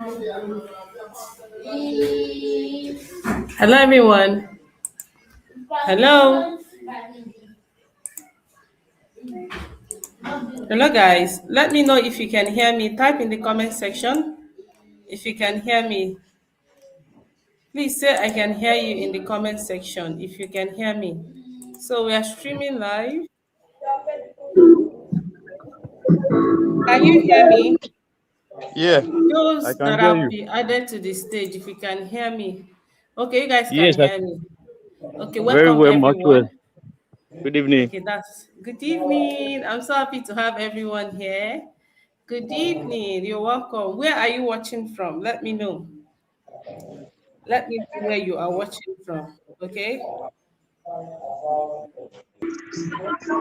Hello, everyone. Hello. Hello, guys. Let me know if you can hear me. Type in the comment section if you can hear me. Please say I can hear you in the comment section if you can hear me. So we are streaming live. Can you hear me? Yeah, I Those can that hear have you. been added to the stage, if you can hear me. Okay, you guys can Yes, I, hear me. Okay, very welcome well, much well. everyone. Good evening. Okay, that's good evening. I'm so happy to have everyone here. Good evening. You're welcome. Where are you watching from? Let me know. Let me know where you are watching from. Okay.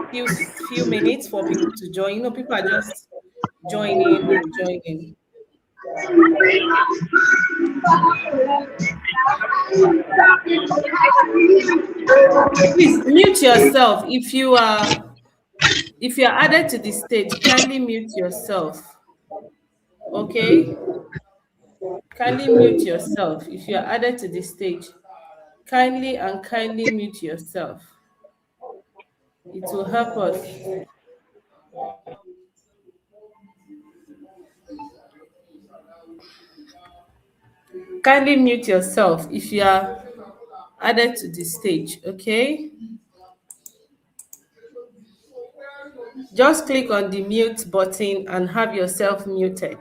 Few minutes for people to join. You know, people are just joining and joining. Please mute yourself if you are added to the stage. Kindly mute yourself. Okay. Kindly mute yourself if you are added to the stage. Kindly mute yourself. It will help us. Kindly mute yourself if you are added to the stage, okay? Just click on the mute button and have yourself muted.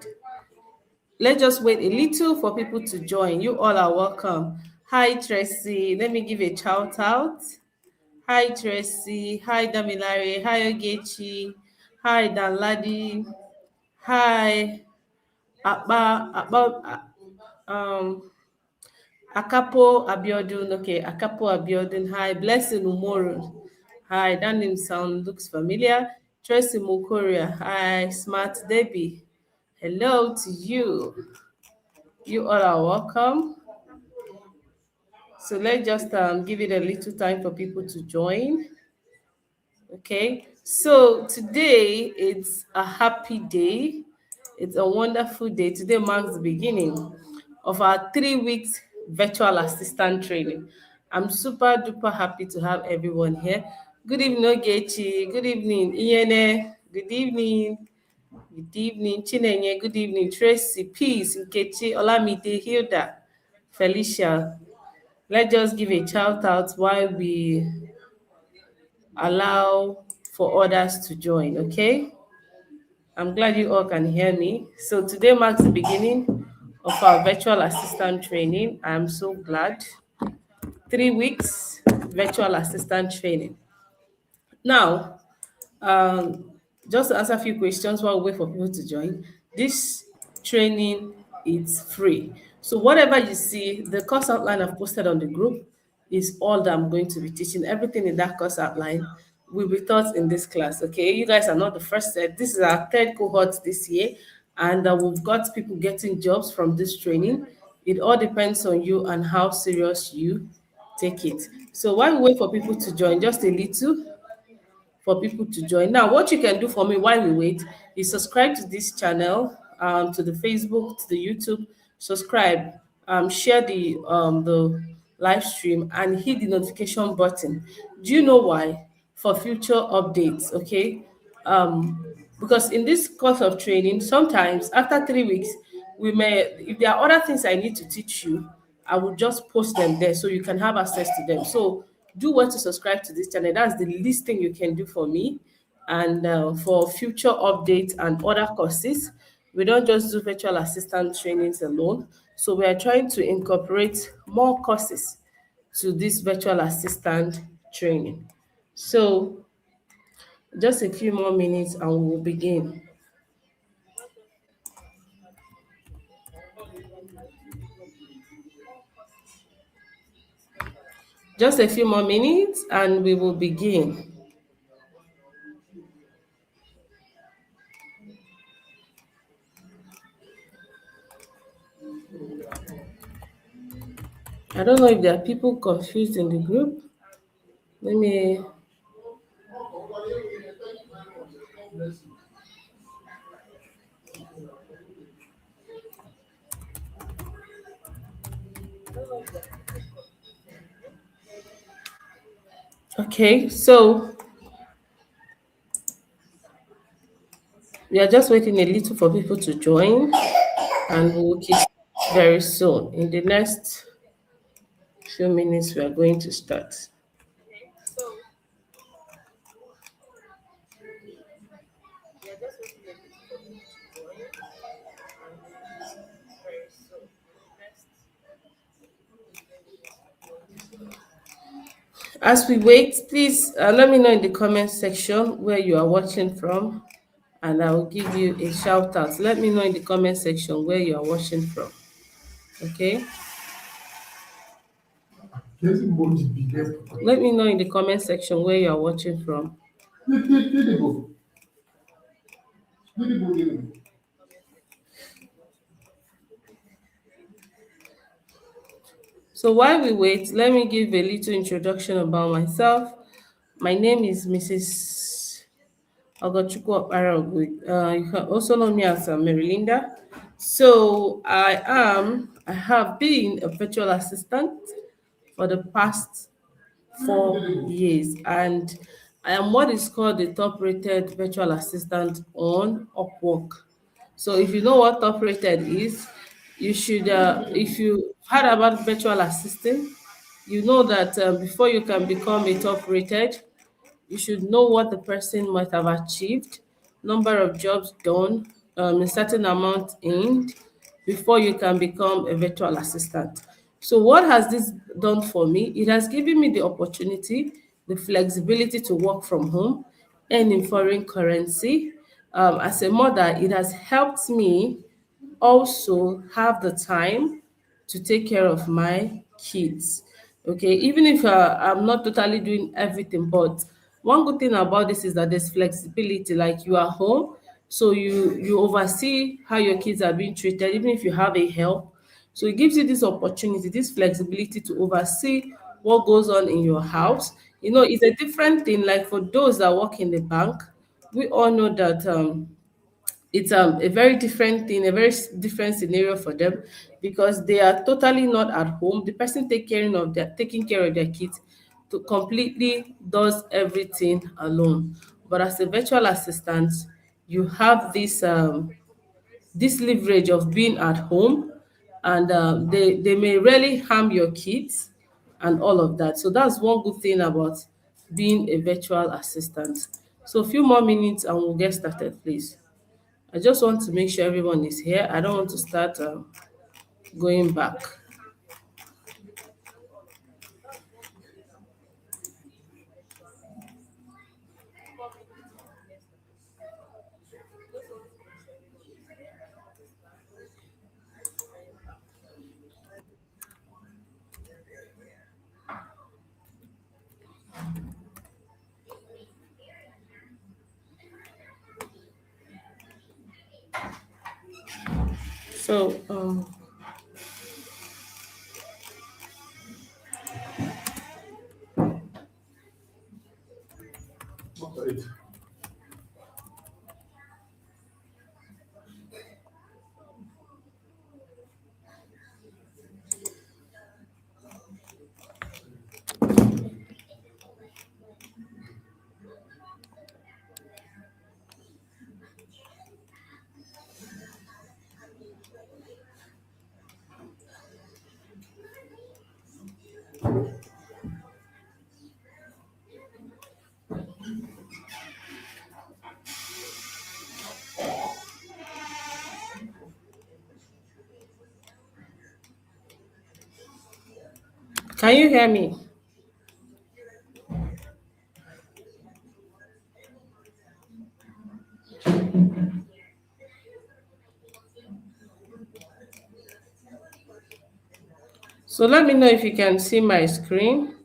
Let's just wait a little for people to join. You all are welcome. Hi, Tracy. Let me give a shout out. Hi, Tracy. Hi, Damilare. Hi, Ogechi. Hi, Danladi. Hi, um, Akapo Abiodun. Okay, Akapo Abiodun. Hi, Blessing Umoru. Hi, that name sound looks familiar. Tracy Mukoria. Hi, Smart Debbie. Hello to you. You all are welcome. So let's just give it a little time for people to join. Okay. So today it's a happy day. It's a wonderful day. Today marks the beginning of our 3 weeks virtual assistant training. I'm super duper happy to have everyone here. Good evening, Ogechi. Good evening, Iene. Good evening. Good evening, Chinenye. Good evening, Tracy. Peace, Nkechi, Olamide, Hilda, Felicia. Let's just give a shout out while we allow for others to join, okay? I'm glad you all can hear me. So today marks the beginning of our virtual assistant training. I'm so glad. 3 weeks virtual assistant training. Now, um, just to answer a few questions while we wait for people to join, this training is free. So whatever you see, the course outline I've posted on the group is all that I'm going to be teaching. Everything in that course outline will be taught in this class. Okay, you guys are not the first set. This is our third cohort this year, and we've got people getting jobs from this training. It all depends on you and how serious you take it. So while we wait for people to join, just a little for people to join. Now, what you can do for me while we wait is subscribe to this channel, to the Facebook, to the YouTube. Subscribe, share the live stream, and hit the notification button. Do you know why? For future updates, okay? Because in this course of training, sometimes after 3 weeks, we may, if there are other things I need to teach you, I will just post them there so you can have access to them. So do well to subscribe to this channel. That's the least thing you can do for me. And for future updates and other courses, we don't just do virtual assistant trainings alone. So we are trying to incorporate more courses to this virtual assistant training. So just a few more minutes and we'll begin. Just a few more minutes and we will begin. I don't know if there are people confused in the group. Let me. Okay, so we are just waiting a little for people to join, and we will keep very soon. In the next few minutes, we are going to start. As we wait, please let me know in the comment section where you are watching from, and I will give you a shout out. Let me know in the comment section where you are watching from. Okay? Let me know in the comment section where you are watching from. So while we wait, let me give a little introduction about myself. My name is Mrs. Ogochukwu Okparaogwe. You can also know me as Merilinda. So I have been a virtual assistant for the past 4 years, and I am what is called the top rated virtual assistant on Upwork. So if you know what top rated is, you should, if you heard about virtual assistant, you know that before you can become a top rated, you should know what the person might have achieved, number of jobs done, a certain amount in before you can become a virtual assistant. So, what has this done for me? It has given me the opportunity, the flexibility to work from home, earn in foreign currency. As a mother, it has helped me also have the time to take care of my kids. Okay, even if I'm not totally doing everything, but one good thing about this is that there's flexibility. Like you are home, so you oversee how your kids are being treated, even if you have a help. So it gives you this opportunity, this flexibility to oversee what goes on in your house. You know, it's a different thing. Like for those that work in the bank, we all know that it's a very different thing, a very different scenario for them because they are totally not at home. The person taking care of their kids to completely does everything alone. But as a virtual assistant, you have this leverage of being at home, and they may really harm your kids and all of that. So that's one good thing about being a virtual assistant. So a few more minutes and we'll get started, please. I just want to make sure everyone is here. I don't want to start going back. So, can you hear me? So let me know if you can see my screen.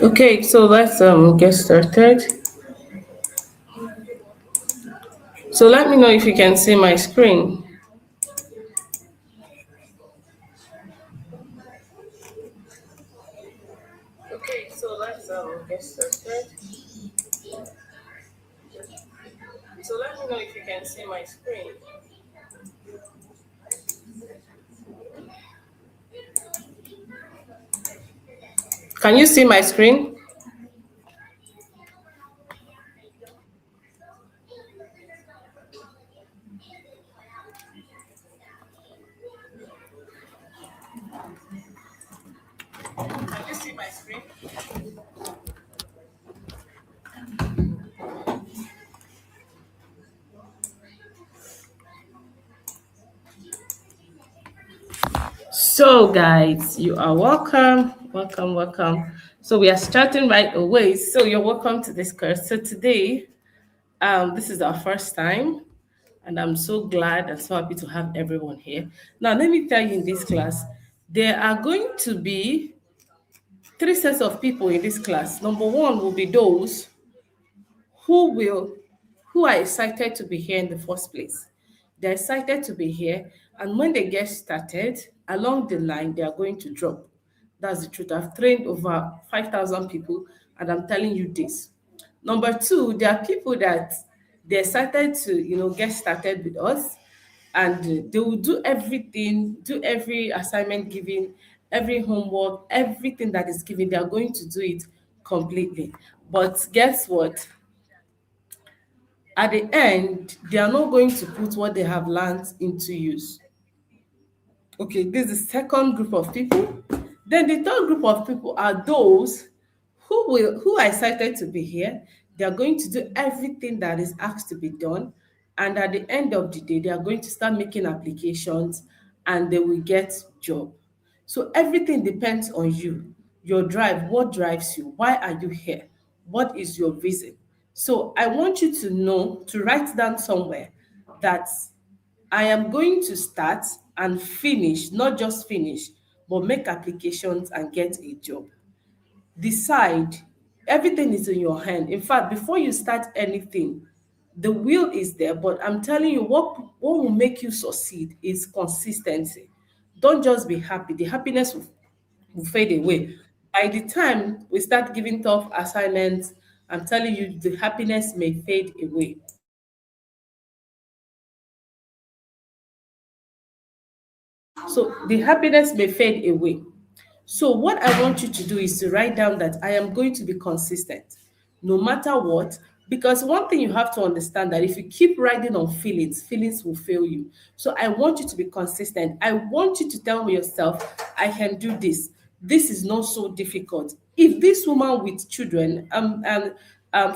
Okay, so let's get started. So let me know if you can see my screen. Okay, so let's get started. So let me know if you can see my screen. Can you see my screen? Can you see my screen? So, guys, you are welcome, welcome, welcome. So, we are starting right away. So, you're welcome to this course. So, today, this is our first time, and I'm so glad and so happy to have everyone here. Now, let me tell you in this class, there are going to be three sets of people in this class. Number one will be those who will who are excited to be here in the first place. They're excited to be here, and when they get started, along the line, they are going to drop. That's the truth. I've trained over 5,000 people, and I'm telling you this. Number two, there are people that they're excited to, get started with us, and they will do everything, do every assignment given, every homework, everything that is given. They are going to do it completely. But guess what? At the end, they are not going to put what they have learned into use. Okay, this is the second group of people. Then the third group of people are those who are excited to be here. They are going to do everything that is asked to be done, and at the end of the day, they are going to start making applications, and they will get job. So everything depends on you, your drive. What drives you? Why are you here? What is your reason? So I want you to know, to write down somewhere that I am going to start and finish, not just finish, but make applications and get a job. Decide. Everything is in your hand. In fact, before you start anything, the will is there, but I'm telling you, what will make you succeed is consistency. Don't just be happy. The happiness will fade away. By the time we start giving tough assignments, I'm telling you, the happiness may fade away. So the happiness may fade away. So what I want you to do is to write down that I am going to be consistent no matter what. Because one thing you have to understand that if you keep riding on feelings, feelings will fail you. So I want you to be consistent. I want you to tell yourself, I can do this. This is not so difficult. If this woman with children,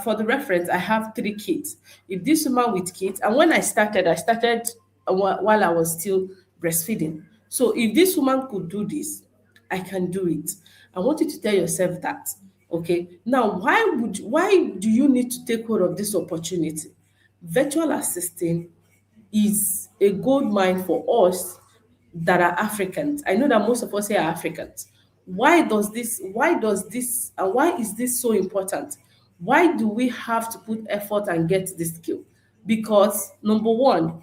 for the reference, I have 3 kids. If this woman with kids, and when I started while I was still breastfeeding. So if this woman could do this, I can do it. I want you to tell yourself that. Okay. Now, why do you need to take hold of this opportunity? Virtual assisting is a gold mine for us that are Africans. I know that most of us here are Africans. Why is this so important? Why do we have to put effort and get this skill? Because number one,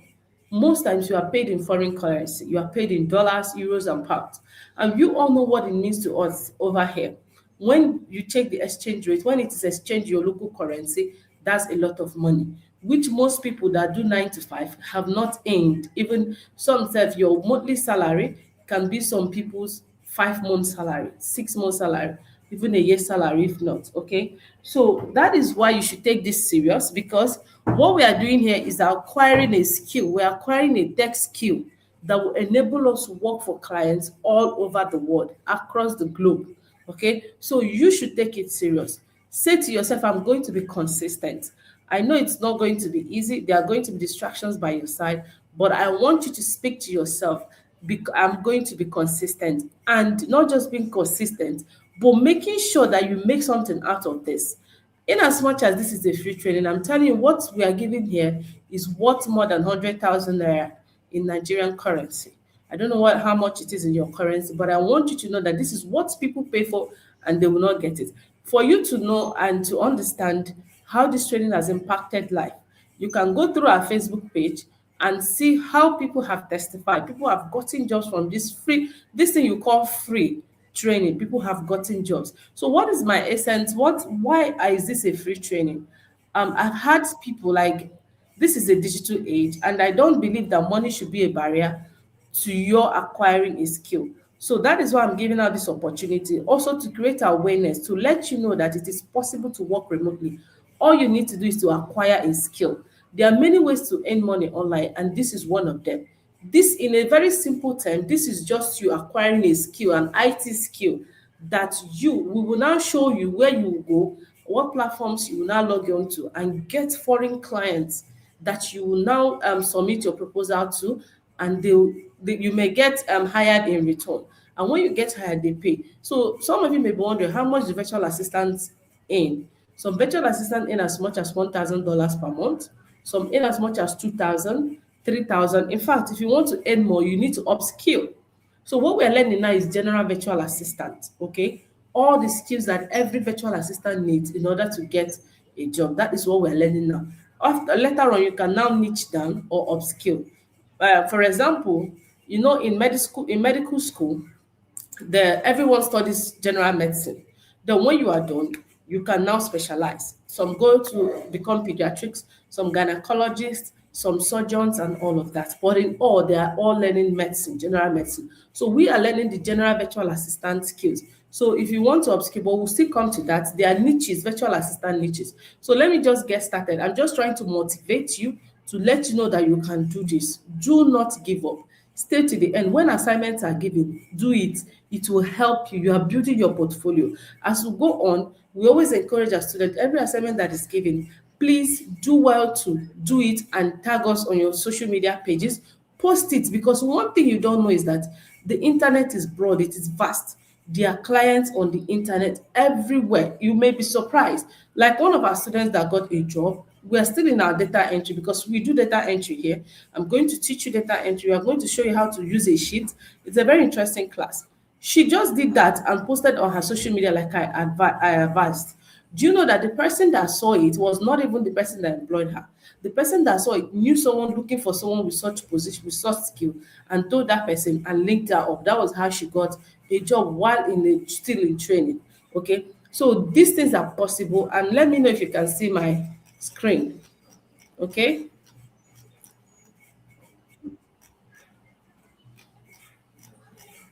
most times you are paid in foreign currency. You are paid in dollars, euros, and pounds. And you all know what it means to us over here. When you check the exchange rate, when it is exchange your local currency, that's a lot of money, which most people that do 9 to 5 have not earned. Even some say your monthly salary can be some people's 5 months salary, 6 months salary, even a year salary if not. Okay, so that is why you should take this serious, because what we are doing here is acquiring a skill. We're acquiring a tech skill that will enable us to work for clients all over the world, across the globe. Okay, so you should take it serious. Say to yourself, I'm going to be consistent. I know it's not going to be easy. There are going to be distractions by your side, but I want you to speak to yourself. I'm going to be consistent, and not just being consistent, but making sure that you make something out of this. In as much as this is a free training, I'm telling you what we are giving here is worth more than 100,000 naira in Nigerian currency. I don't know how much it is in your currency, but I want you to know that this is what people pay for and they will not get it. For you to know and to understand how this training has impacted life, you can go through our Facebook page and see how people have testified. People have gotten jobs from this thing you call free training. People have gotten jobs. So what is my essence? Why is this a free training? I've had people like, this is a digital age, and I don't believe that money should be a barrier to your acquiring a skill. So that is why I'm giving out this opportunity, also to create awareness, to let you know that it is possible to work remotely. All you need to do is to acquire a skill. There are many ways to earn money online, and this is one of them. This, in a very simple term, this is just you acquiring a skill, an IT skill that we will now show you where you will go, what platforms you will now log on to, and get foreign clients that you will now submit your proposal to, and you may get hired in return. And when you get hired, they pay. So some of you may be wondering how much the virtual assistants earn. Some virtual assistants earn as much as $1,000 per month. Some earn as much as 2,000, 3,000. In fact, if you want to earn more, you need to upskill. So what we're learning now is general virtual assistant, okay? All the skills that every virtual assistant needs in order to get a job. That is what we're learning now. Later on, you can now niche down or upskill. For example, in medical school, everyone studies general medicine. Then when you are done, you can now specialize. Some go to become pediatrics, some gynecologists, some surgeons, and all of that. But in all, they are all learning medicine, general medicine. So we are learning the general virtual assistant skills. So if you want to upskill, but we'll still come to that. There are niches, virtual assistant niches. So let me just get started. I'm just trying to motivate you, to let you know that you can do this. Do not give up. Stay to the end. When assignments are given, do it. It will help you. You are building your portfolio. As we go on, we always encourage our students, every assignment that is given, please do well to do it and tag us on your social media pages. Post it, because one thing you don't know is that the internet is broad, it is vast. There are clients on the internet everywhere. You may be surprised. Like one of our students that got a job, we are still in our data entry, because we do data entry here. I'm going to teach you data entry. We are going to show you how to use a sheet. It's a very interesting class. She just did that and posted on her social media like I advised. Do you know that the person that saw it was not even the person that employed her? The person that saw it knew someone looking for someone with such position, with such skill, and told that person and linked her up. That was how she got a job while still in training. Okay, so these things are possible. And let me know if you can see my screen. Okay.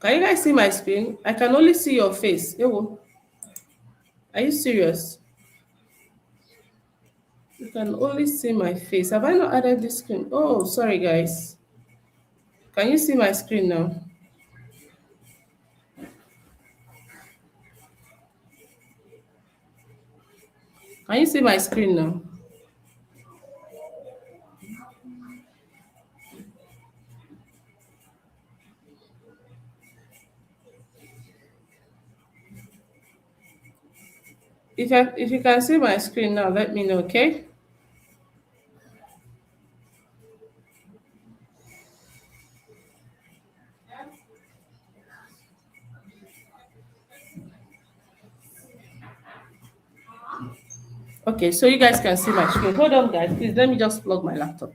Can you guys see my screen? I can only see your face. Ewo, are you serious? You can only see my face. Have I not added this screen? Oh, sorry, guys. Can you see my screen now? Can you see my screen now? If you can see my screen now, let me know, okay? Okay, so you guys can see my screen. Hold on, guys. Please let me just plug my laptop.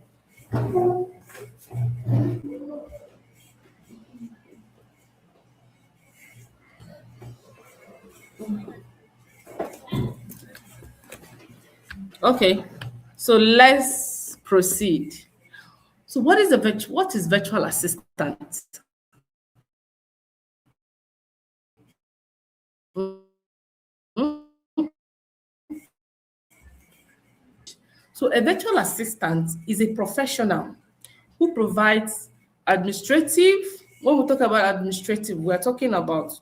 Okay, so let's proceed. So what is virtual assistant? So a virtual assistant is a professional who provides administrative. When we talk about administrative, we're talking about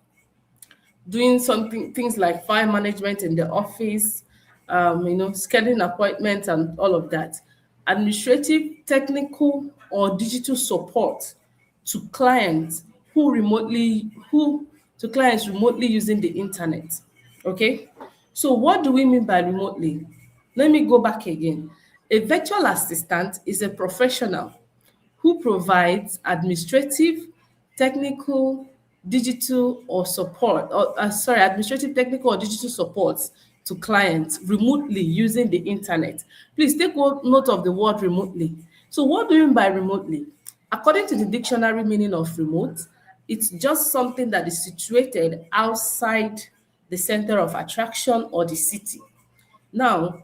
doing things like file management in the office, scheduling appointments and all of that. Administrative, technical, or digital support to clients to clients remotely using the internet. Okay, so what do we mean by remotely? Let me go back again. A virtual assistant is a professional who provides administrative, technical, digital, or support, administrative, technical, or digital support to clients remotely using the internet. Please take note of the word remotely. So, what do you mean by remotely? According to the dictionary meaning of remote, it's just something that is situated outside the center of attraction or the city. Now,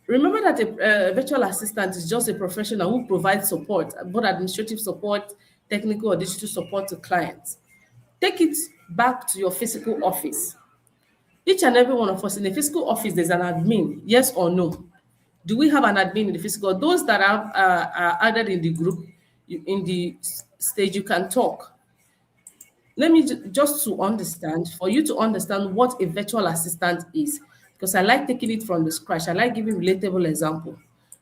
remember that a virtual assistant is just a professional who provides support, both administrative support, technical or digital support to clients. Take it back to your physical office. Each and every one of us in a physical office, there's an admin, yes or no? Do we have an admin in the physical? Those that are added in the group, in the stage, you can talk. Let me just to understand, for you to understand what a virtual assistant is, because I like taking it from the scratch. I like giving relatable example.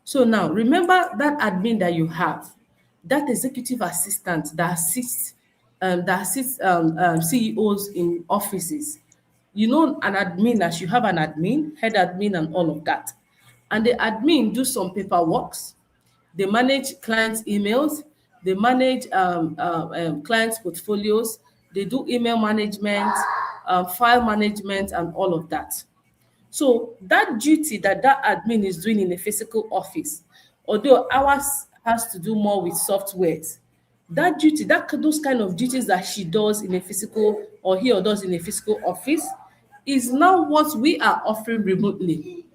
So now remember that admin that you have, that executive assistant that assists CEOs in offices. You know, an admin, as you have an admin, head admin, and all of that. And the admin do some paperwork. They manage clients' emails. They manage clients' portfolios. They do email management, file management, and all of that. So that duty that admin is doing in a physical office, although ours has to do more with softwares, that duty, those kind of duties that she does in a physical or he or does in a physical office is now what we are offering remotely.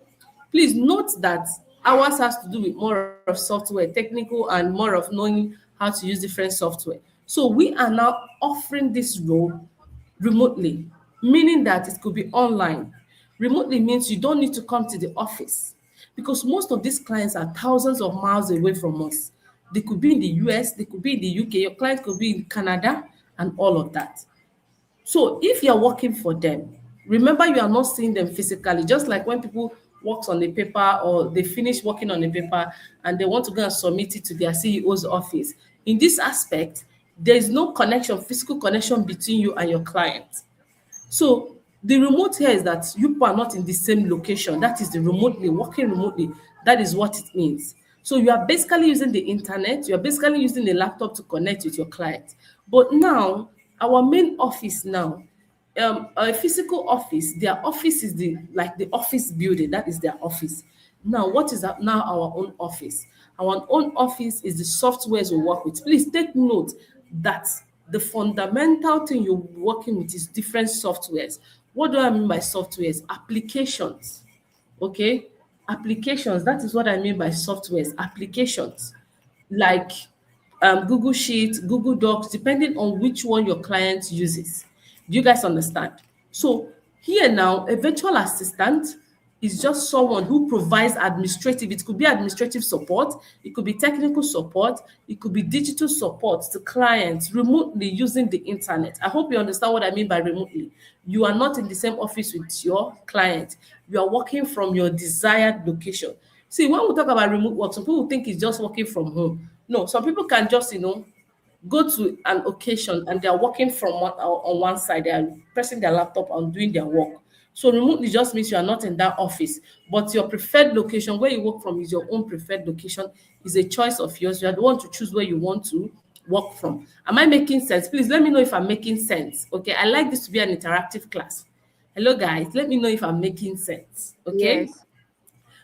Please note that ours has to do with more of software, technical, and more of knowing how to use different software. So we are now offering this role remotely, meaning that it could be online. Remotely means you don't need to come to the office because most of these clients are thousands of miles away from us. They could be in the US, they could be in the UK, your client could be in Canada, and all of that. So if you're working for them, remember you are not seeing them physically, just like when people works on a paper or they finish working on a paper and they want to go and submit it to their CEO's office. In this aspect, there is no connection, physical connection between you and your client. So the remote here is that you people are not in the same location. That is the remotely, working remotely. That is what it means. So you are basically using the internet, you are basically using the laptop to connect with your client. But now, our main office now, a physical office, their office is the office building, that is their office. Now, what is that now our own office? Our own office is the softwares we work with. Please take note that the fundamental thing you're working with is different softwares. What do I mean by softwares? Applications. Okay? Applications. That is what I mean by softwares. Applications. Like Google Sheets, Google Docs, depending on which one your client uses. Do you guys understand? So here now, a virtual assistant is just someone who provides administrative, it could be administrative support, it could be technical support, it could be digital support to clients remotely using the internet. I hope you understand what I mean by remotely. You are not in the same office with your client. You are working from your desired location. See, when we talk about remote work, some people think it's just working from home. No, some people can just, go to an occasion and they are working from on one side, they are pressing their laptop and doing their work. So remotely just means you are not in that office, but your preferred location where you work from is your own preferred location, is a choice of yours. You are the one to choose where you want to work from. Am I making sense? Please let me know if I'm making sense. Okay, I like this to be an interactive class. Hello guys, let me know if I'm making sense. Okay. Yes.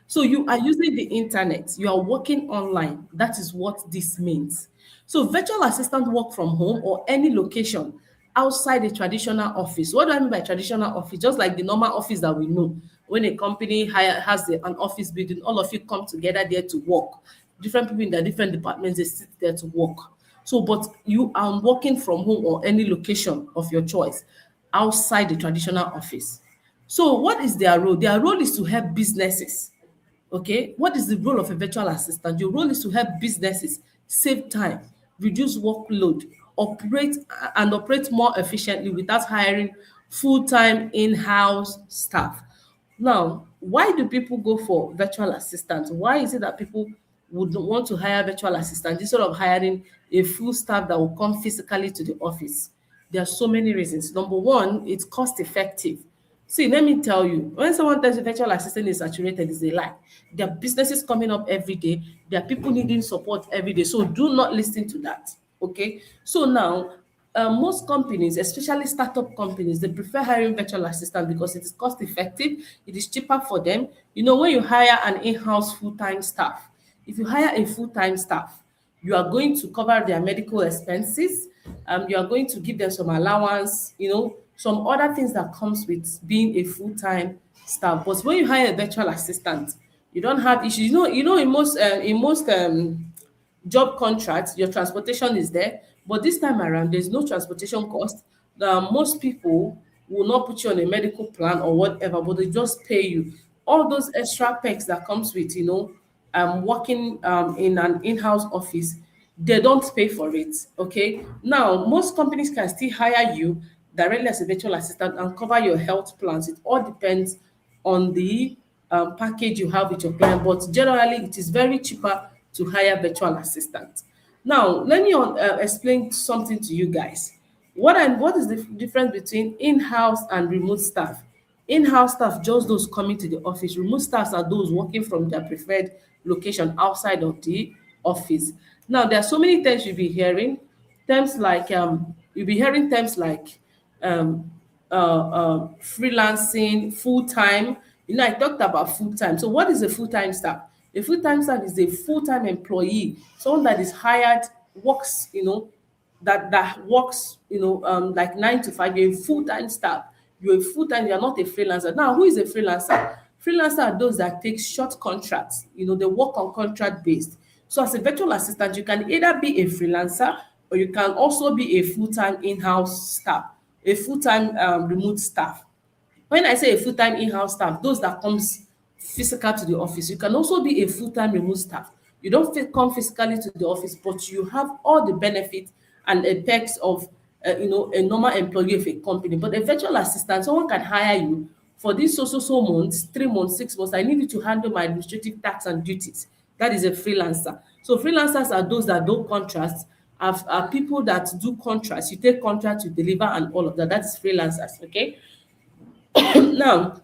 So you are using the internet, you are working online. That is what this means. So virtual assistant work from home or any location outside a traditional office. What do I mean by traditional office? Just like the normal office that we know. When a company has an office building, all of you come together there to work. Different people in their different departments, they sit there to work. So, but you are working from home or any location of your choice outside the traditional office. So, what is their role? Their role is to help businesses. Okay, what is the role of a virtual assistant? Your role is to help businesses save time, reduce workload, operate more efficiently without hiring full-time in-house staff. Now, why do people go for virtual assistants? Why is it that people would want to hire virtual assistants instead of hiring a full staff that will come physically to the office? There are so many reasons. Number one, it's cost effective. See, let me tell you, when someone tells you virtual assistant is saturated, it's a lie. There are businesses coming up every day. There are people needing support every day. So do not listen to that. Okay. So now, most companies, especially startup companies, they prefer hiring virtual assistant because it is cost effective. It is cheaper for them. When you hire an in-house full-time staff, if you hire a full-time staff, you are going to cover their medical expenses. You are going to give them some allowance, some other things that comes with being a full-time staff. But when you hire a virtual assistant, you don't have issues. In most job contracts, your transportation is there, but this time around, there's no transportation cost. Most people will not put you on a medical plan or whatever, but they just pay you all those extra perks that comes with, working in an in-house office. They don't pay for it. Okay. Now, most companies can still hire you directly as a virtual assistant and cover your health plans. It all depends on the package you have with your client, but generally it is very cheaper to hire virtual assistants. Now, let me explain something to you guys. What is the difference between in-house and remote staff? In-house staff, just those coming to the office. Remote staffs are those working from their preferred location outside of the office. Now, there are so many terms you'll be hearing. Terms like you'll be hearing terms like um, freelancing, full time. I talked about full time. So, what is a full time staff? A full time staff is a full time employee, someone that is hired, works, that works, like 9 to 5. You're a full time staff. You're a full time. You're not a freelancer. Now, who is a freelancer? Freelancer are those that take short contracts. They work on contract based. So, as a virtual assistant, you can either be a freelancer or you can also be a full time in house staff, a full time remote staff. When I say a full-time in-house staff, those that comes physical to the office, you can also be a full-time remote staff. You don't come physically to the office, but you have all the benefits and the perks of a normal employee of a company. But a virtual assistant, someone can hire you for these so months, 3 months, 6 months. I need you to handle my administrative tasks and duties. That is a freelancer. So freelancers are those that do contracts, are people that do contracts. You take contracts, you deliver, and all of that. That is freelancers. Okay. Now,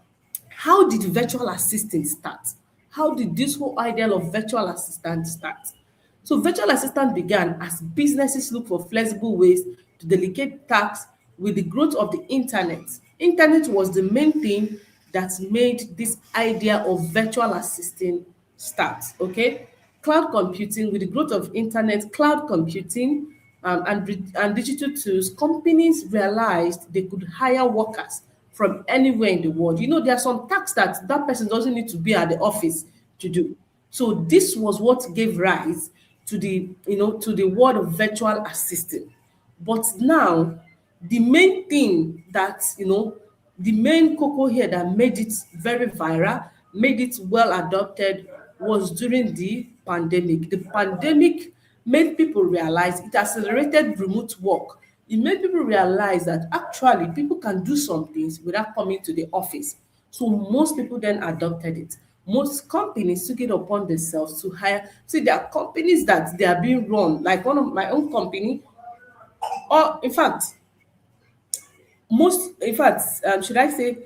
how did virtual assistant start? How did this whole idea of virtual assistant start? So virtual assistant began as businesses look for flexible ways to delegate tasks with the growth of the internet. Internet was the main thing that made this idea of virtual assistant start. Okay, cloud computing, with the growth of internet, cloud computing, and digital tools, companies realized they could hire workers from anywhere in the world. There are some tasks that person doesn't need to be at the office to do. So this was what gave rise to the to the world of virtual assistant. But now, the main thing that the main cocoa here that made it very viral, made it well adopted, was during the pandemic. The pandemic made people realize, it accelerated remote work. It made people realize that actually people can do some things without coming to the office. So most people then adopted it. Most companies took it upon themselves to hire. See, there are companies that they are being run, like one of my own company, or in fact, should I say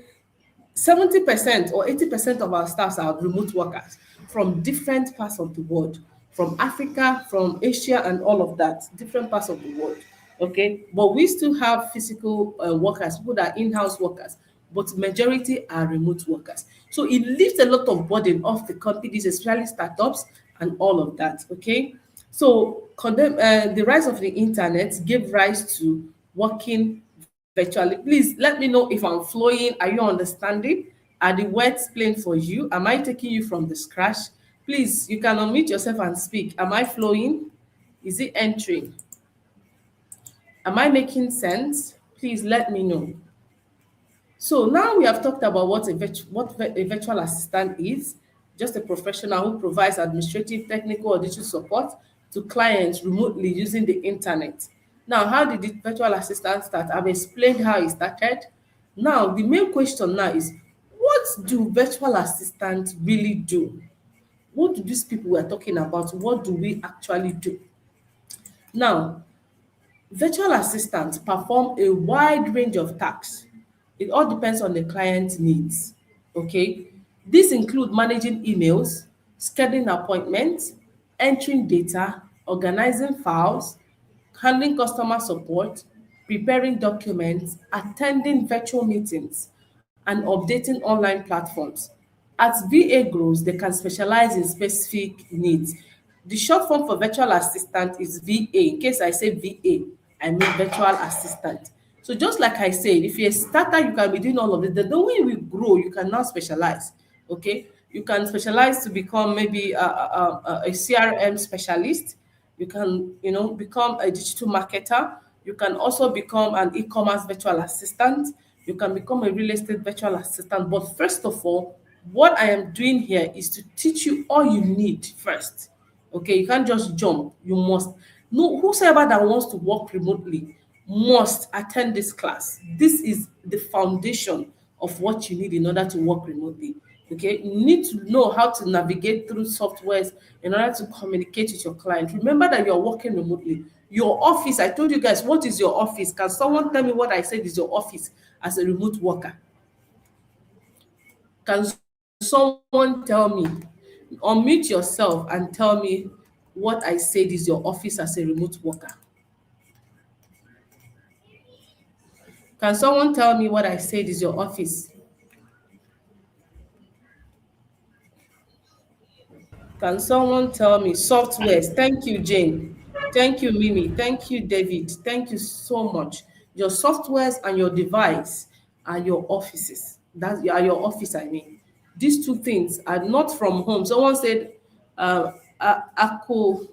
70% or 80% of our staffs are remote workers from different parts of the world, from Africa, from Asia, and all of that, different parts of the world. Okay, but we still have physical workers, people that are in-house workers, but majority are remote workers. So it lifts a lot of burden off the companies, especially startups and all of that. Okay, so the rise of the internet gave rise to working virtually. Please let me know if I'm flowing. Are you understanding? Are the words plain for you? Am I taking you from the scratch? Please, you can unmute yourself and speak. Am I flowing? Is it entering? Am I making sense? Please let me know. So now we have talked about what a virtual assistant is, just a professional who provides administrative, technical, or digital support to clients remotely using the internet. Now, how did the virtual assistant start? I've explained how it started. Now, the main question now is, what do virtual assistants really do? What do these people we're talking about, what do we actually do? Now, virtual assistants perform a wide range of tasks. It all depends on the client's needs. Okay. These include managing emails, scheduling appointments, entering data, organizing files, handling customer support, preparing documents, attending virtual meetings, and updating online platforms. As VA grows, they can specialize in specific needs. The short form for virtual assistant is VA. In case I say VA, I mean virtual assistant. So just like I said, if you're a starter, you can be doing all of it. The way we grow, you can now specialize. Okay, you can specialize to become maybe a CRM specialist. You can, become a digital marketer. You can also become an e-commerce virtual assistant. You can become a real estate virtual assistant. But first of all, what I am doing here is to teach you all you need first. Okay, you can't just jump. You must. No, whosoever that wants to work remotely must attend this class. This is the foundation of what you need in order to work remotely. Okay, you need to know how to navigate through softwares in order to communicate with your client. Remember that you're working remotely. Your office, I told you guys, what is your office? Can someone tell me what I said is your office as a remote worker? Can someone tell me? Unmute yourself and tell me what I said is your office as a remote worker. Can someone tell me what I said is your office? Can someone tell me softwares? Thank you, Jane. Thank you, Mimi. Thank you, David. Thank you so much. Your softwares and your device are your offices. That are your office, I mean. These two things are not from home. Someone said, Ako,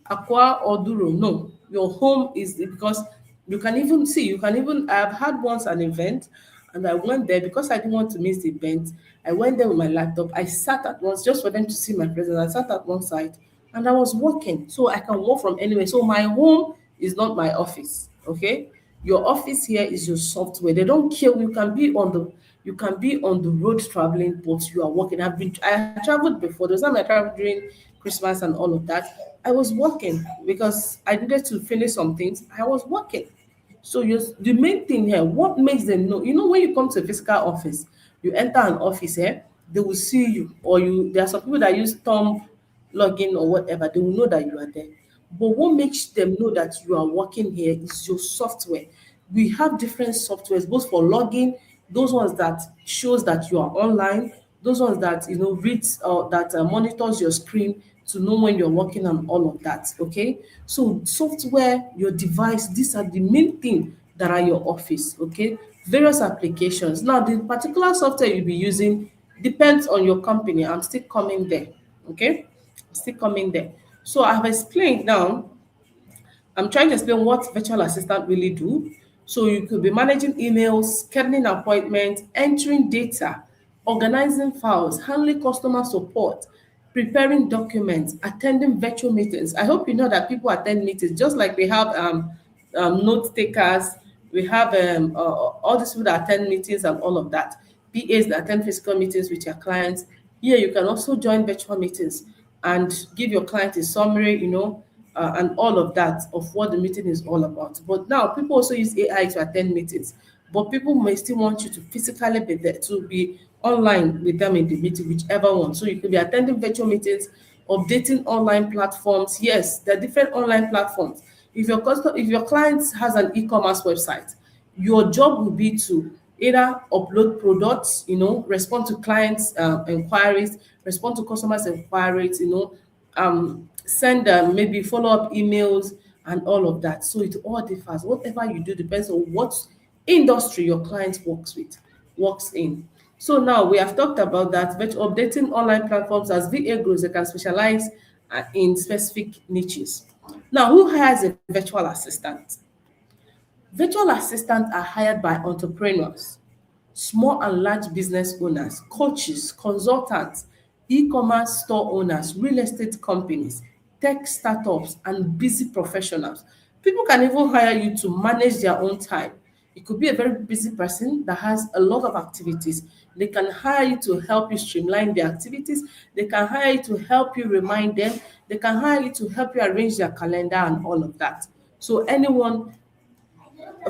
Aqua or Duro. No, your home is because you can even, I've had once an event and I went there because I didn't want to miss the event. I went there with my laptop. I sat at once just for them to see my presence. I sat at one side and I was working. So I can work from anywhere. So my home is not my office. Okay. Your office here is your software. They don't kill you. You can be on the road traveling, but you are working. I traveled before. There was time I traveled during Christmas and all of that. I was working because I needed to finish some things. I was working. So the main thing here, what makes them know, when you come to a physical office, you enter an office here, they will see you, or there are some people that use thumb login or whatever, they will know that you are there. But what makes them know that you are working here is your software. We have different softwares, both for login, those ones that shows that you are online, those ones that reads or that monitors your screen to know when you're working on all of that. Okay, so software, your device, these are the main thing that are your office. Okay, various applications. Now the particular software you'll be using depends on your company. I'm still coming there. Okay, still coming there. So I've explained now. I'm trying to explain what virtual assistant really do. So you could be managing emails, scheduling appointments, entering data, organizing files, handling customer support, preparing documents, attending virtual meetings. I hope you know that people attend meetings just like we have note takers, we have all these people that attend meetings and all of that. PAs that attend physical meetings with your clients. Here you can also join virtual meetings and give your client a summary, and all of that of what the meeting is all about. But now people also use AI to attend meetings, but people may still want you to physically be there, to be online with them in the meeting, whichever one. So you could be attending virtual meetings, updating online platforms. Yes, there are different online platforms. If your client has an e-commerce website, your job will be to either upload products, respond to clients' inquiries, respond to customers' inquiries, send maybe follow-up emails and all of that. So it all differs. Whatever you do depends on what industry your client works in. So now we have talked about that, but updating online platforms as VA grows, they can specialize in specific niches. Now, who hires a virtual assistant? Virtual assistants are hired by entrepreneurs, small and large business owners, coaches, consultants, e-commerce store owners, real estate companies, tech startups, and busy professionals. People can even hire you to manage their own time. It could be a very busy person that has a lot of activities. They can hire you to help you streamline their activities. They can hire you to help you remind them. They can hire you to help you arrange their calendar and all of that. So anyone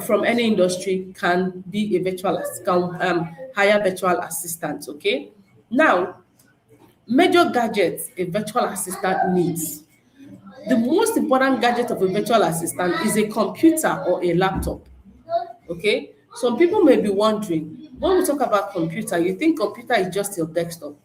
from any industry can be a can hire virtual assistants. Okay. Now, major gadgets a virtual assistant needs. The most important gadget of a virtual assistant is a computer or a laptop. Okay. Some people may be wondering, when we talk about computer, you think computer is just your desktop.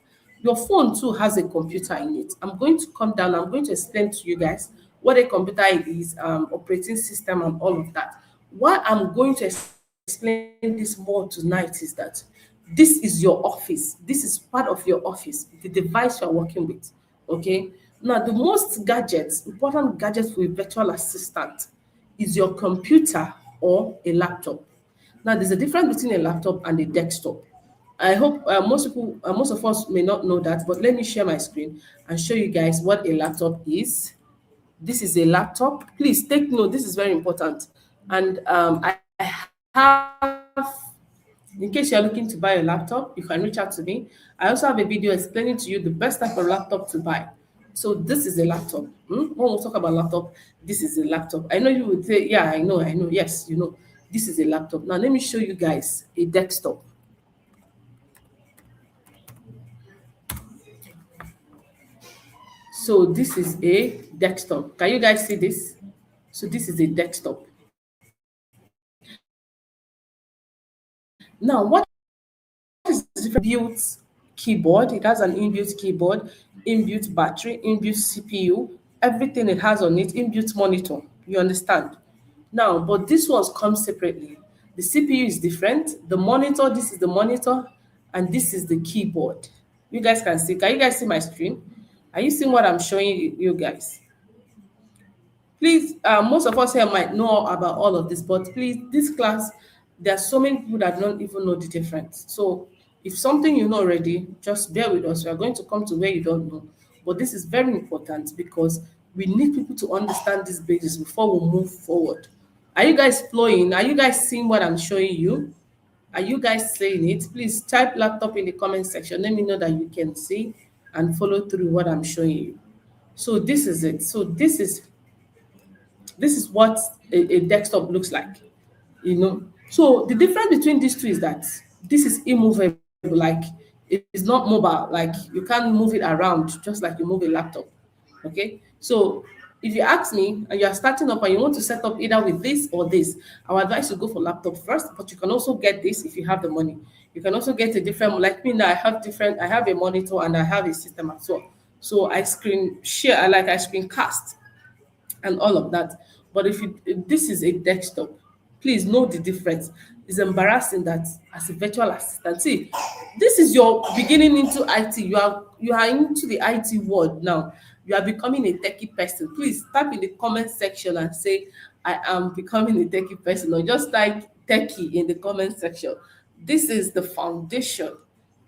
Your phone too has a computer in it. I'm going to come down, I'm going to explain to you guys what a computer is, operating system and all of that. Why I'm going to explain this more tonight is that this is your office. This is part of your office, the device you're working with. Okay. Now, the most important gadgets for a virtual assistant is your computer or a laptop. Now, there's a difference between a laptop and a desktop. I hope most of us may not know that, but let me share my screen and show you guys what a laptop is. This is a laptop. Please take note. This is very important. And I have, in case you're looking to buy a laptop, you can reach out to me. I also have a video explaining to you the best type of laptop to buy. So this is a laptop. When we talk about laptop, this is a laptop. I know you would say, yeah, I know. Yes, this is a laptop. Now let me show you guys a desktop. So this is a desktop. Can you guys see this? So this is a desktop. Now, what is the different built keyboard? It has an inbuilt keyboard, inbuilt battery, inbuilt CPU, everything it has on it, inbuilt monitor. You understand? Now, but this ones come separately. The CPU is different. The monitor, this is the monitor, and this is the keyboard. You guys can see. Can you guys see my screen? Are you seeing what I'm showing you guys? Please, most of us here might know about all of this, but please, this class, there are so many people that don't even know the difference. So if something you know already, just bear with us. We are going to come to where you don't know. But this is very important because we need people to understand this basis before we move forward. Are you guys flowing? Are you guys seeing what I'm showing you? Are you guys saying it? Please type laptop in the comment section. Let me know that you can see and follow through what I'm showing you. So this is it. So this is what a desktop looks like. So the difference between these two is that this is immovable, like it is not mobile, like you can't move it around just like you move a laptop. Okay, so if you ask me and you are starting up and you want to set up either with this or this, I would advise you go for laptop first, but you can also get this if you have the money. You can also get a different, like me now, I have a monitor and I have a system as well. So I screen share, I screen cast and all of that. But if this is a desktop, please know the difference. It's embarrassing that as a virtual assistant, see, this is your beginning into IT. You are into the IT world now, you are becoming a techie person, please type in the comment section and say, I am becoming a techie person, or just type techie in the comment section. This is the foundation.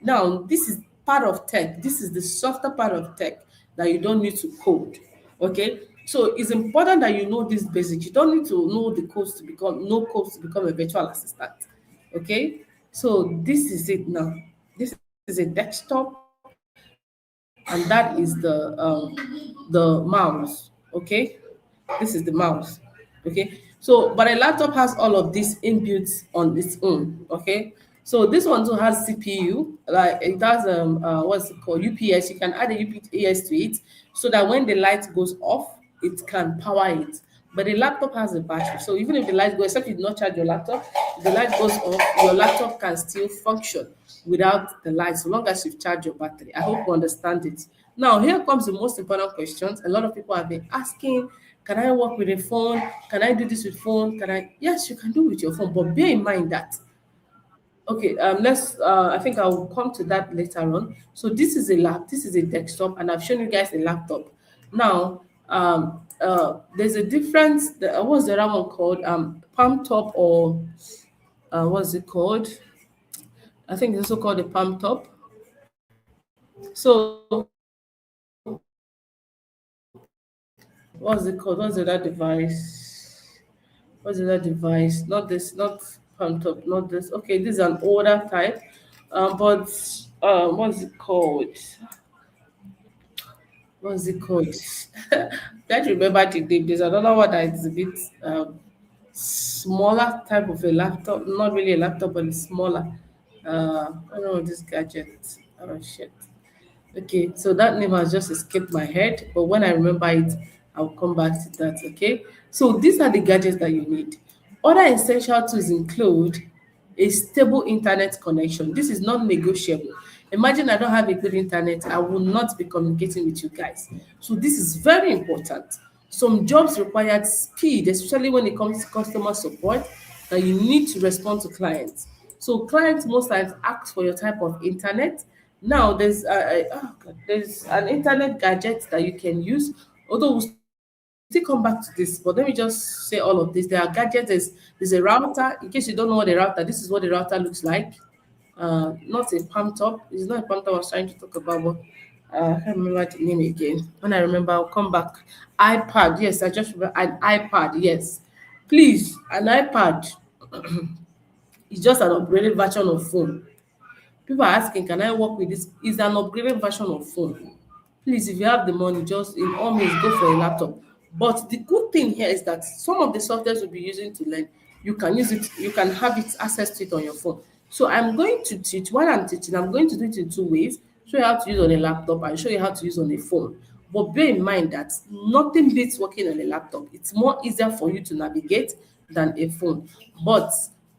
Now, this is part of tech. This is the softer part of tech that you don't need to code. Okay. So it's important that you know this basics. You don't need to know the codes to become no codes to become a virtual assistant. Okay. So this is it now. This is a desktop, and that is the mouse. Okay. This is the mouse. Okay. So, but a laptop has all of this inbuilt on its own. Okay. So this one too has CPU, like it has what's it called, UPS. You can add a UPS to it so that when the light goes off, it can power it. But the laptop has a battery, so even if the light goes, except you did not charge your laptop, if the light goes off, your laptop can still function without the light, so long as you've charged your battery. I hope you understand it. Now, here comes the most important questions. A lot of people have been asking, can I work with a phone? Can I do this with phone? Can I? Yes, you can do with your phone, but bear in mind that okay, let's. I think I will come to that later on. So this is a lap. This is a desktop, and I've shown you guys a laptop. Now, there's a difference. What's the other one called? Palm top, or what's it called? I think it's also called a palm top. So what's it called? What's the other device? What's the other device? Not this. Not palm top. Not this. Okay, this is an older type. But what's it called? What's it called? Can't remember the name. There's another one that is a bit smaller type of a laptop. Not really a laptop, but it's smaller. I don't know this gadget. Oh shit. Okay, so that name has just escaped my head, but when I remember it, I'll come back to that. Okay, so these are the gadgets that you need. Other essential tools include a stable internet connection. This is non negotiable. Imagine I don't have a good internet, I will not be communicating with you guys. So, this is very important. Some jobs require speed, especially when it comes to customer support, that you need to respond to clients. So clients most times ask for your type of internet. Now there's an internet gadget that you can use. Although we'll still come back to this, but let me just say all of this. There are gadgets. There's a router. In case you don't know what a router, this is what the router looks like. Not a palm top. It's not a palm top I was trying to talk about, but I can't remember the name again. When I remember, I'll come back. iPad. Yes, I just remember an iPad. Yes, please, an iPad. It's just an upgraded version of phone. People are asking, can I work with this? It's an upgraded version of phone. Please, if you have the money, just in all means go for a laptop. But the good thing here is that some of the softwares you'll be using to learn, you can use it, you can have it access to it on your phone. So I'm going to teach, while I'm teaching, I'm going to do it in two ways. Show you how to use on a laptop and show you how to use on a phone. But bear in mind that nothing beats working on a laptop. It's more easier for you to navigate than a phone. But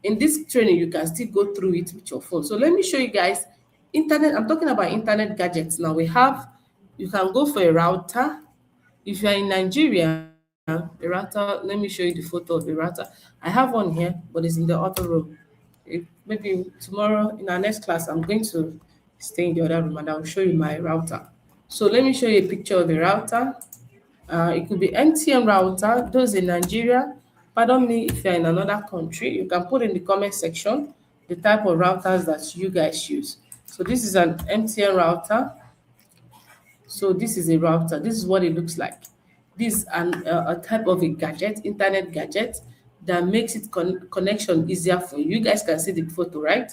in this training, you can still go through it with your phone. So let me show you guys internet. I'm talking about internet gadgets now. You can go for a router. If you're in Nigeria, a router, let me show you the photo of the router. I have one here, but it's in the other room. Maybe tomorrow in our next class, I'm going to stay in the other room and I'll show you my router. So let me show you a picture of the router. It could be MTN router. Those in Nigeria, pardon me if you're in another country, you can put in the comment section the type of routers that you guys use. So this is an MTN router. So this is a router. This is what it looks like. This is a type of a gadget, internet gadget, that makes it connection easier for you. You guys can see the photo, right?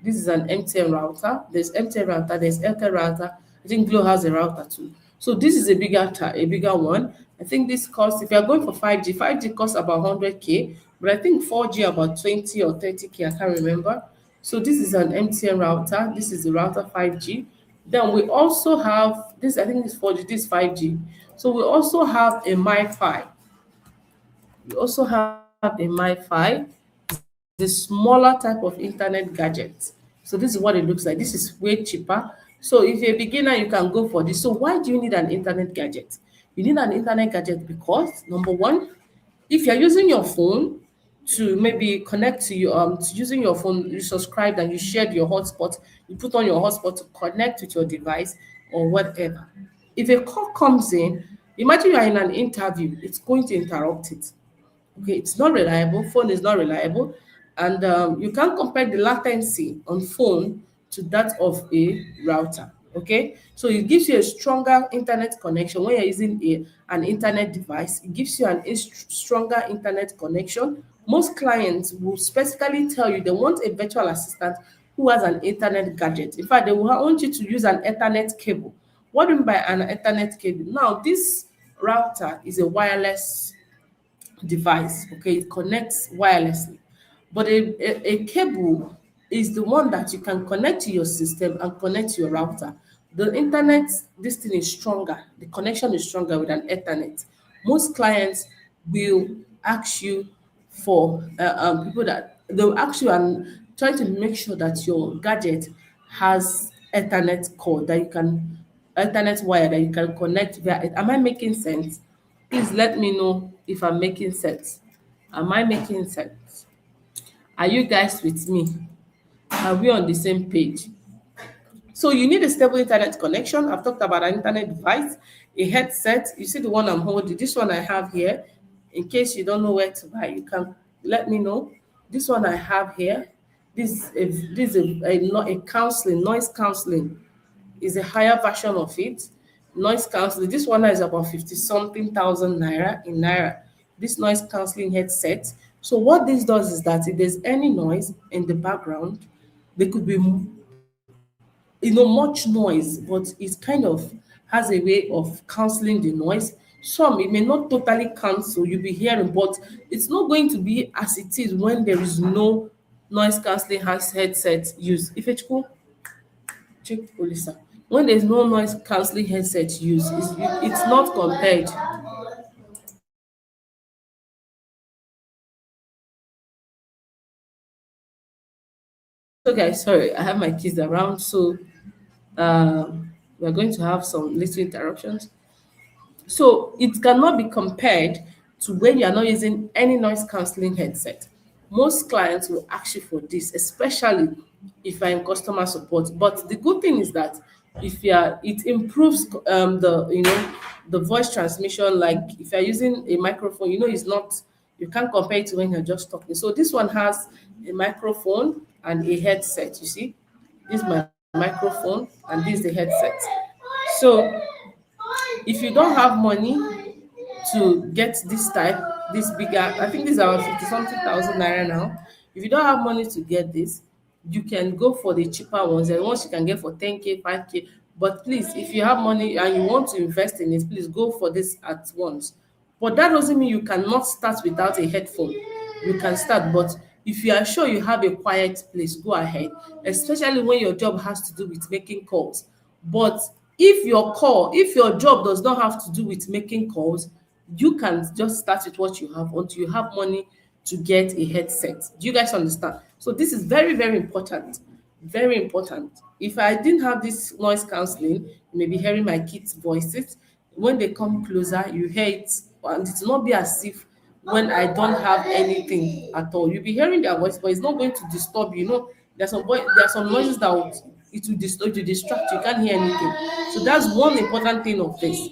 This is an MTN router. There's MTN router. There's Airtel router. I think Glo has a router too. So this is a bigger one. I think this costs, if you're going for 5G, 5G costs about 100K, but I think 4G about 20 or 30K. I can't remember. So this is an MTN router. This is the router 5G. Then we also have this, I think this 4G, this 5G. So we also have a MiFi. We also have a MiFi, the smaller type of internet gadget. So this is what it looks like. This is way cheaper. So if you're a beginner, you can go for this. So why do you need an internet gadget? You need an internet gadget because number one, if you're using your phone to maybe connect to you, to using your phone, you subscribed and you shared your hotspot, you put on your hotspot to connect with your device or whatever. If a call comes in, imagine you are in an interview, it's going to interrupt it. Okay, it's not reliable. Phone is not reliable, and you can't compare the latency on phone to that of a router. Okay, so it gives you a stronger internet connection when you're using an internet device. It gives you stronger internet connection. Most clients will specifically tell you they want a virtual assistant who has an internet gadget. In fact, they will want you to use an Ethernet cable. What do you mean by an Ethernet cable? Now, this router is a wireless device. Okay, it connects wirelessly, but a cable is the one that you can connect to your system and connect to your router. The internet, this thing is stronger, the connection is stronger with an Ethernet. Most clients will ask you for people that they'll ask you and try to make sure that your gadget has Ethernet cord that you can Ethernet wire that you can connect via it. Am I making sense? Please let me know if I'm making sense. Am I making sense? Are you guys with me? Are we on the same page? So you need a stable internet connection. I've talked about an internet device, a headset. You see the one I'm holding. This one I have here. In case you don't know where to buy, you can let me know. This one I have here. This is a counseling, noise counseling is a higher version of it. Noise cancelling. This one is about 50 something thousand naira in naira. This noise cancelling headset. So what this does is that if there's any noise in the background, there could be much noise, but it kind of has a way of cancelling the noise. Some it may not totally cancel, you'll be hearing, but it's not going to be as it is when there is no noise cancelling headset used. If it's cool, check Olisa. When there's no noise cancelling headset use, it's not compared. So guys, sorry, I have my kids around, so we're going to have some little interruptions. So it cannot be compared to when you are not using any noise cancelling headset. Most clients will ask you for this, especially if you're in customer support. But the good thing is that if you are, it improves the voice transmission. Like if you're using a microphone, it's not you can't compare it to when you're just talking. So this one has a microphone and a headset. You see, this is my microphone and this is the headset. So if you don't have money to get this type, this bigger, I think these are 50 something thousand naira now. If you don't have money to get this, you can go for the cheaper ones. And ones you can get for 10K, 5K. But please, if you have money and you want to invest in it, please go for this at once. But that doesn't mean you cannot start without a headphone. You can start, but if you are sure you have a quiet place, go ahead, especially when your job has to do with making calls. But if your job does not have to do with making calls, you can just start with what you have until you have money to get a headset. Do you guys understand? So this is very, very important. Very important. If I didn't have this noise cancelling, you may be hearing my kids' voices. When they come closer, you hear it, and it will not be as if when I don't have anything at all. You'll be hearing their voice, but it's not going to disturb you. There are some noises that it will disturb you, distract you, you can't hear anything. So that's one important thing of this,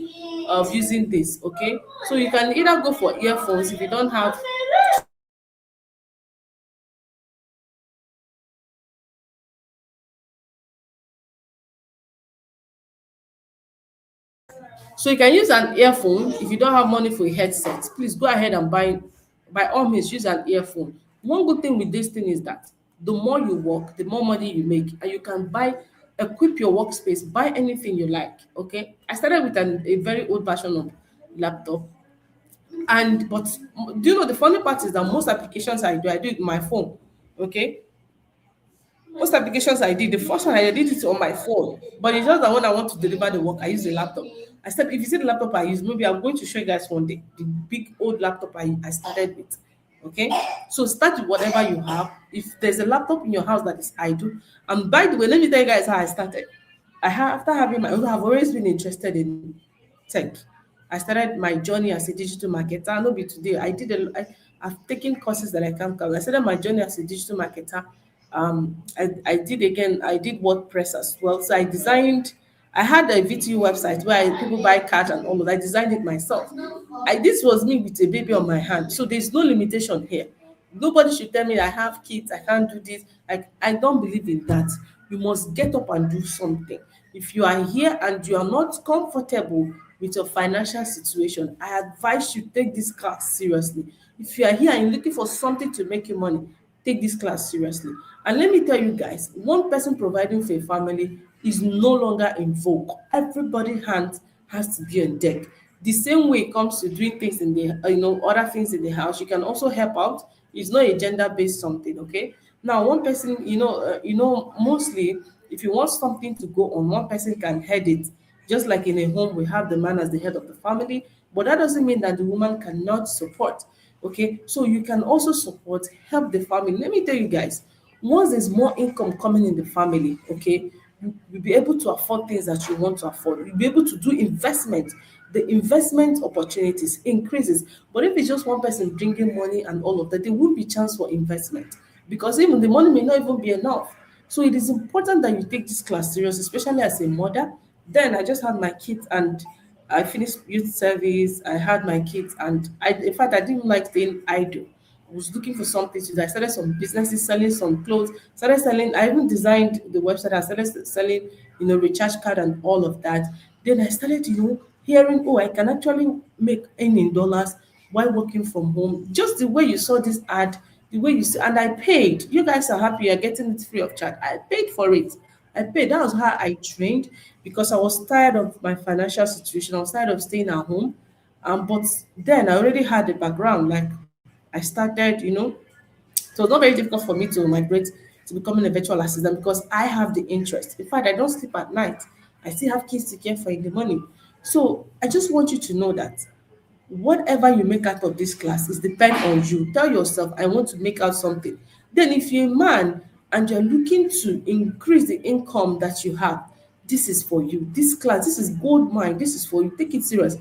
of using this. Okay, so you can either go for earphones if you don't have. So you can use an earphone if you don't have money for a headset. Please go ahead and by all means, use an earphone. One good thing with this thing is that the more you work, the more money you make, and you can equip your workspace, buy anything you like. Okay, I started with a very old version of laptop, and but do you know the funny part is that most applications I do it with my phone. Okay, most applications I did, the first one I did it on my phone, but it's just that when I want to deliver the work, I use the laptop. If you see the laptop I use, maybe I'm going to show you guys one day the big old laptop I started with. Okay, so start with whatever you have. If there's a laptop in your house that is idle, and by the way, let me tell you guys how I started. After having my own, I've always been interested in tech. I started my journey as a digital marketer. No be today. I've taken courses that I can't count. I started my journey as a digital marketer. I did WordPress as well. So I designed I had a VTU website where people buy cars and all of that. I designed it myself. This was me with a baby on my hand. So there's no limitation here. Nobody should tell me I have kids, I can't do this. I don't believe in that. You must get up and do something. If you are here and you are not comfortable with your financial situation, I advise you take this class seriously. If you are here and you're looking for something to make you money, take this class seriously. And let me tell you guys, one person providing for a family is no longer in vogue. Everybody hand has to be on deck. The same way it comes to doing things in the other things in the house, you can also help out. It's not a gender based something, okay? Now one person, mostly if you want something to go on, one person can head it. Just like in a home, we have the man as the head of the family, but that doesn't mean that the woman cannot support. Okay, so you can also support, help the family. Let me tell you guys, once there's more income coming in the family, okay, you'll be able to afford things that you want to afford. You'll be able to do investment. The investment opportunities increases. But if it's just one person bringing money and all of that, there won't be chance for investment because even the money may not even be enough. So it is important that you take this class serious, especially as a mother. Then I just had my kids and I finished youth service. I had my kids, and in fact, I didn't like staying idle. I was looking for something to do. I started some businesses, selling some clothes, started selling. I even designed the website. I started selling, recharge card and all of that. Then I started, hearing, oh, I can actually make in dollars while working from home. Just the way you saw this ad, the way you see, and I paid. You guys are happy. You're getting it free of charge. I paid for it. I paid. That was how I trained because I was tired of my financial situation. I was tired of staying at home. But then I already had a background. Like I started, so it's not very difficult for me to migrate to becoming a virtual assistant because I have the interest. In fact, I don't sleep at night. I still have kids to care for in the morning. So I just want you to know that whatever you make out of this class is depend on you. Tell yourself, I want to make out something. Then if you're a man and you're looking to increase the income that you have, this is for you. This class, this is gold mine. This is for you. Take it serious.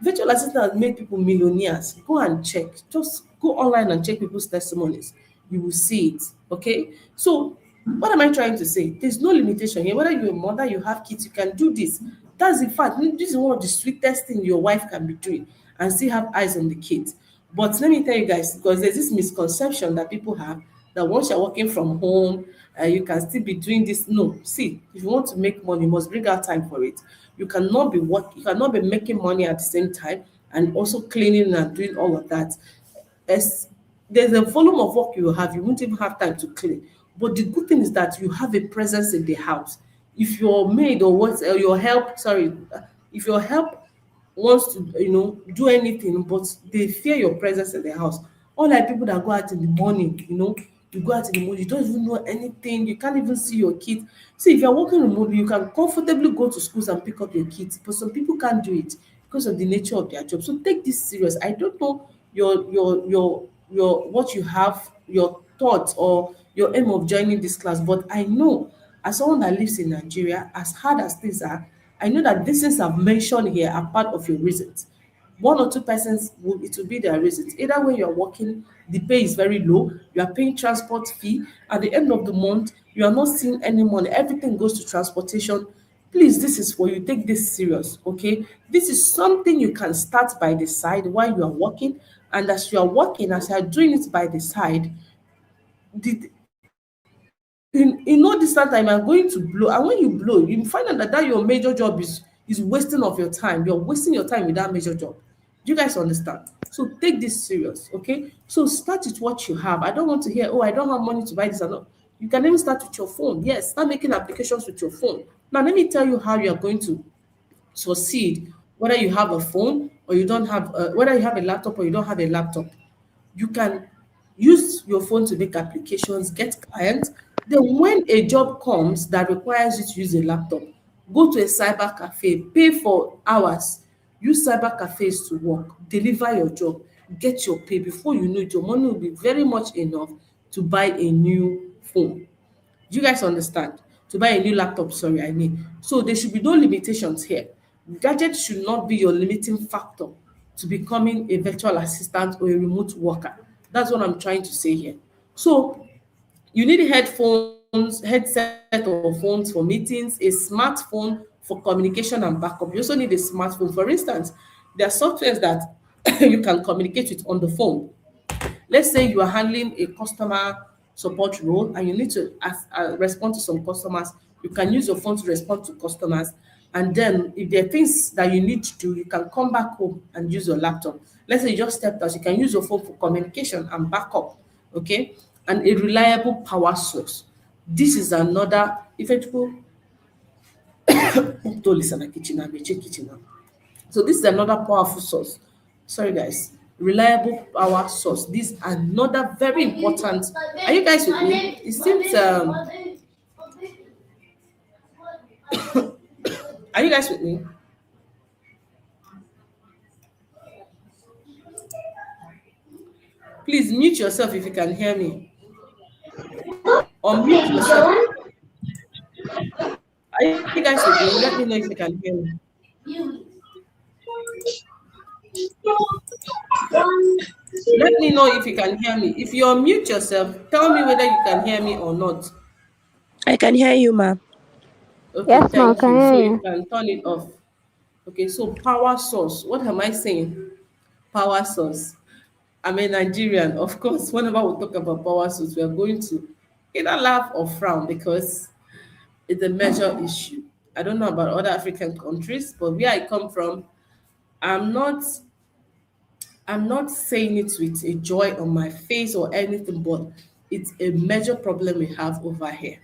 Virtual assistant has made people millionaires. Go and check. Just go online and check people's testimonies. You will see it. Okay. So what am I trying to say? There's no limitation here. Whether you're a mother, you have kids, you can do this. That's the fact. This is one of the sweetest things your wife can be doing and still have eyes on the kids. But let me tell you guys, because there's this misconception that people have that once you're working from home, you can still be doing this. No, see, if you want to make money, you must bring out time for it. You cannot be making money at the same time and also cleaning and doing all of that. As there's a volume of work you will have, you won't even have time to clean. But the good thing is that you have a presence in the house. If your maid or what, your help, sorry, if your help wants to, do anything, but they fear your presence in the house. Unlike people that go out in the morning, you go out in the morning, you don't even know anything, you can't even see your kids. See, if you're working remotely, you can comfortably go to schools and pick up your kids, but some people can't do it because of the nature of their job. So take this serious. I don't know your what you have, your thoughts or your aim of joining this class, but I know as someone that lives in Nigeria, as hard as things are, I know that these things I've mentioned here are part of your reasons. One or two persons it will be their reasons. Either way you're working, the pay is very low, you are paying transport fee. At the end of the month, you are not seeing any money. Everything goes to transportation. Please, this is for you. Take this serious, okay? This is something you can start by the side while you are working. And as you are working, as you are doing it by the side, the, in no distant time, I'm going to blow. And when you blow, you find out that your major job is wasting of your time. You're wasting your time with that major job. Do you guys understand? So take this serious, okay? So start with what you have. I don't want to hear, oh, I don't have money to buy this or not. You can even start with your phone. Yes, start making applications with your phone. Now let me tell you how you are going to succeed, whether you have a phone or you don't have, whether you have a laptop or you don't have a laptop. You can use your phone to make applications, get clients. Then when a job comes that requires you to use a laptop, go to a cyber cafe, pay for hours, use cyber cafes to work, deliver your job, get your pay. Before you know it, your money will be very much enough to buy a new phone. Do you guys understand? To buy a new laptop, sorry, I mean. So there should be no limitations here. Gadget should not be your limiting factor to becoming a virtual assistant or a remote worker. That's what I'm trying to say here. So you need headphones, headset or phones for meetings, a smartphone for for communication and backup. You also need a smartphone. For instance, there are softwares that you can communicate with on the phone. Let's say you are handling a customer support role and you need to respond to some customers. You can use your phone to respond to customers. And then if there are things that you need to do, you can come back home and use your laptop. Let's say you just stepped out, you can use your phone for communication and backup. Okay. And a reliable power source. This is another effective. Don't listen to kitchen and kitchen now. So this is another powerful source. Sorry guys. Reliable power source. This is another very important. Are you guys with me? It seems are you guys with me? Please mute yourself if you can hear me. Or mute yourself. Are you guys with me? Let me know if you can hear me. Let me know if you can hear me. If you unmute yourself, tell me whether you can hear me or not. I can hear you, ma'am. Okay, Yes, ma'am, thank you. can So hear you you. can turn it off. Okay, so power source. What am I saying? Power source. I'm a Nigerian. Of course, whenever we talk about power source, we are going to either laugh or frown because it's a major issue. I don't know about other African countries, but where I come from, I'm not I'm not saying it with a joy on my face or anything, but it's a major problem we have over here.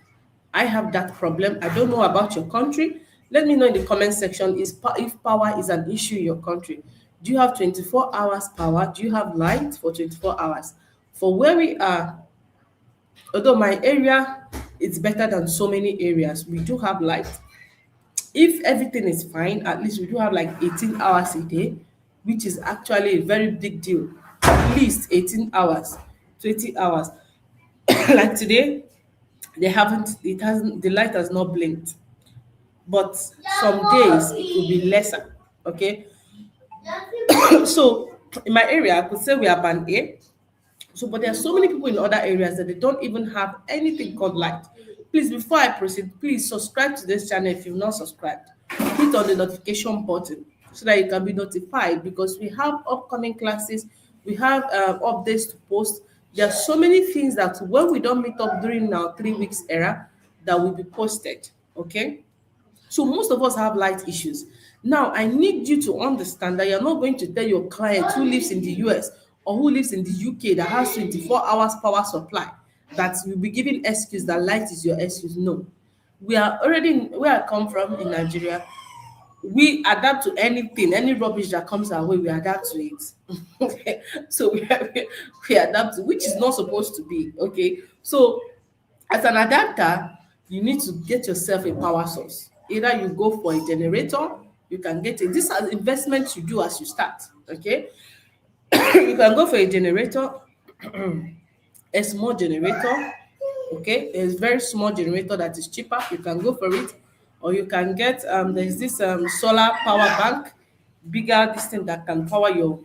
I have that problem. I don't know about your country. Let me know in the comment section if power is an issue in your country. Do you have 24 hours power? Do you have light for 24 hours? For where we are, although my area is better than so many areas, we do have light. If everything is fine, at least we do have like 18 hours a day, which is actually a very big deal. At least 18 hours, 20 hours. Like today, the light has not blinked. But some days it will be lesser. Okay. So in my area, I could say we are band A. So, but there are so many people in other areas that they don't even have anything called light. Please, before I proceed, please subscribe to this channel if you've not subscribed. Hit on the notification button so that you can be notified because we have upcoming classes, we have updates to post. There are so many things that when we don't meet up during our 3 weeks era, that will be posted. Okay. So most of us have light issues. Now, I need you to understand that you're not going to tell your client who lives in the US or who lives in the UK that has 24 hours power supply that you'll be giving excuse that light is your excuse. No. We are already where I come from in Nigeria. We adapt to anything, any rubbish that comes our way, we adapt to it. Okay. So we adapt to, which is not supposed to be. Okay. So as an adapter, you need to get yourself a power source. Either you go for a generator, you can get it. These are investments you do as you start. Okay. You can go for a generator, a small generator. Okay, there's very small generator that is cheaper. You can go for it, or you can get there's this solar power bank, bigger this thing that can power your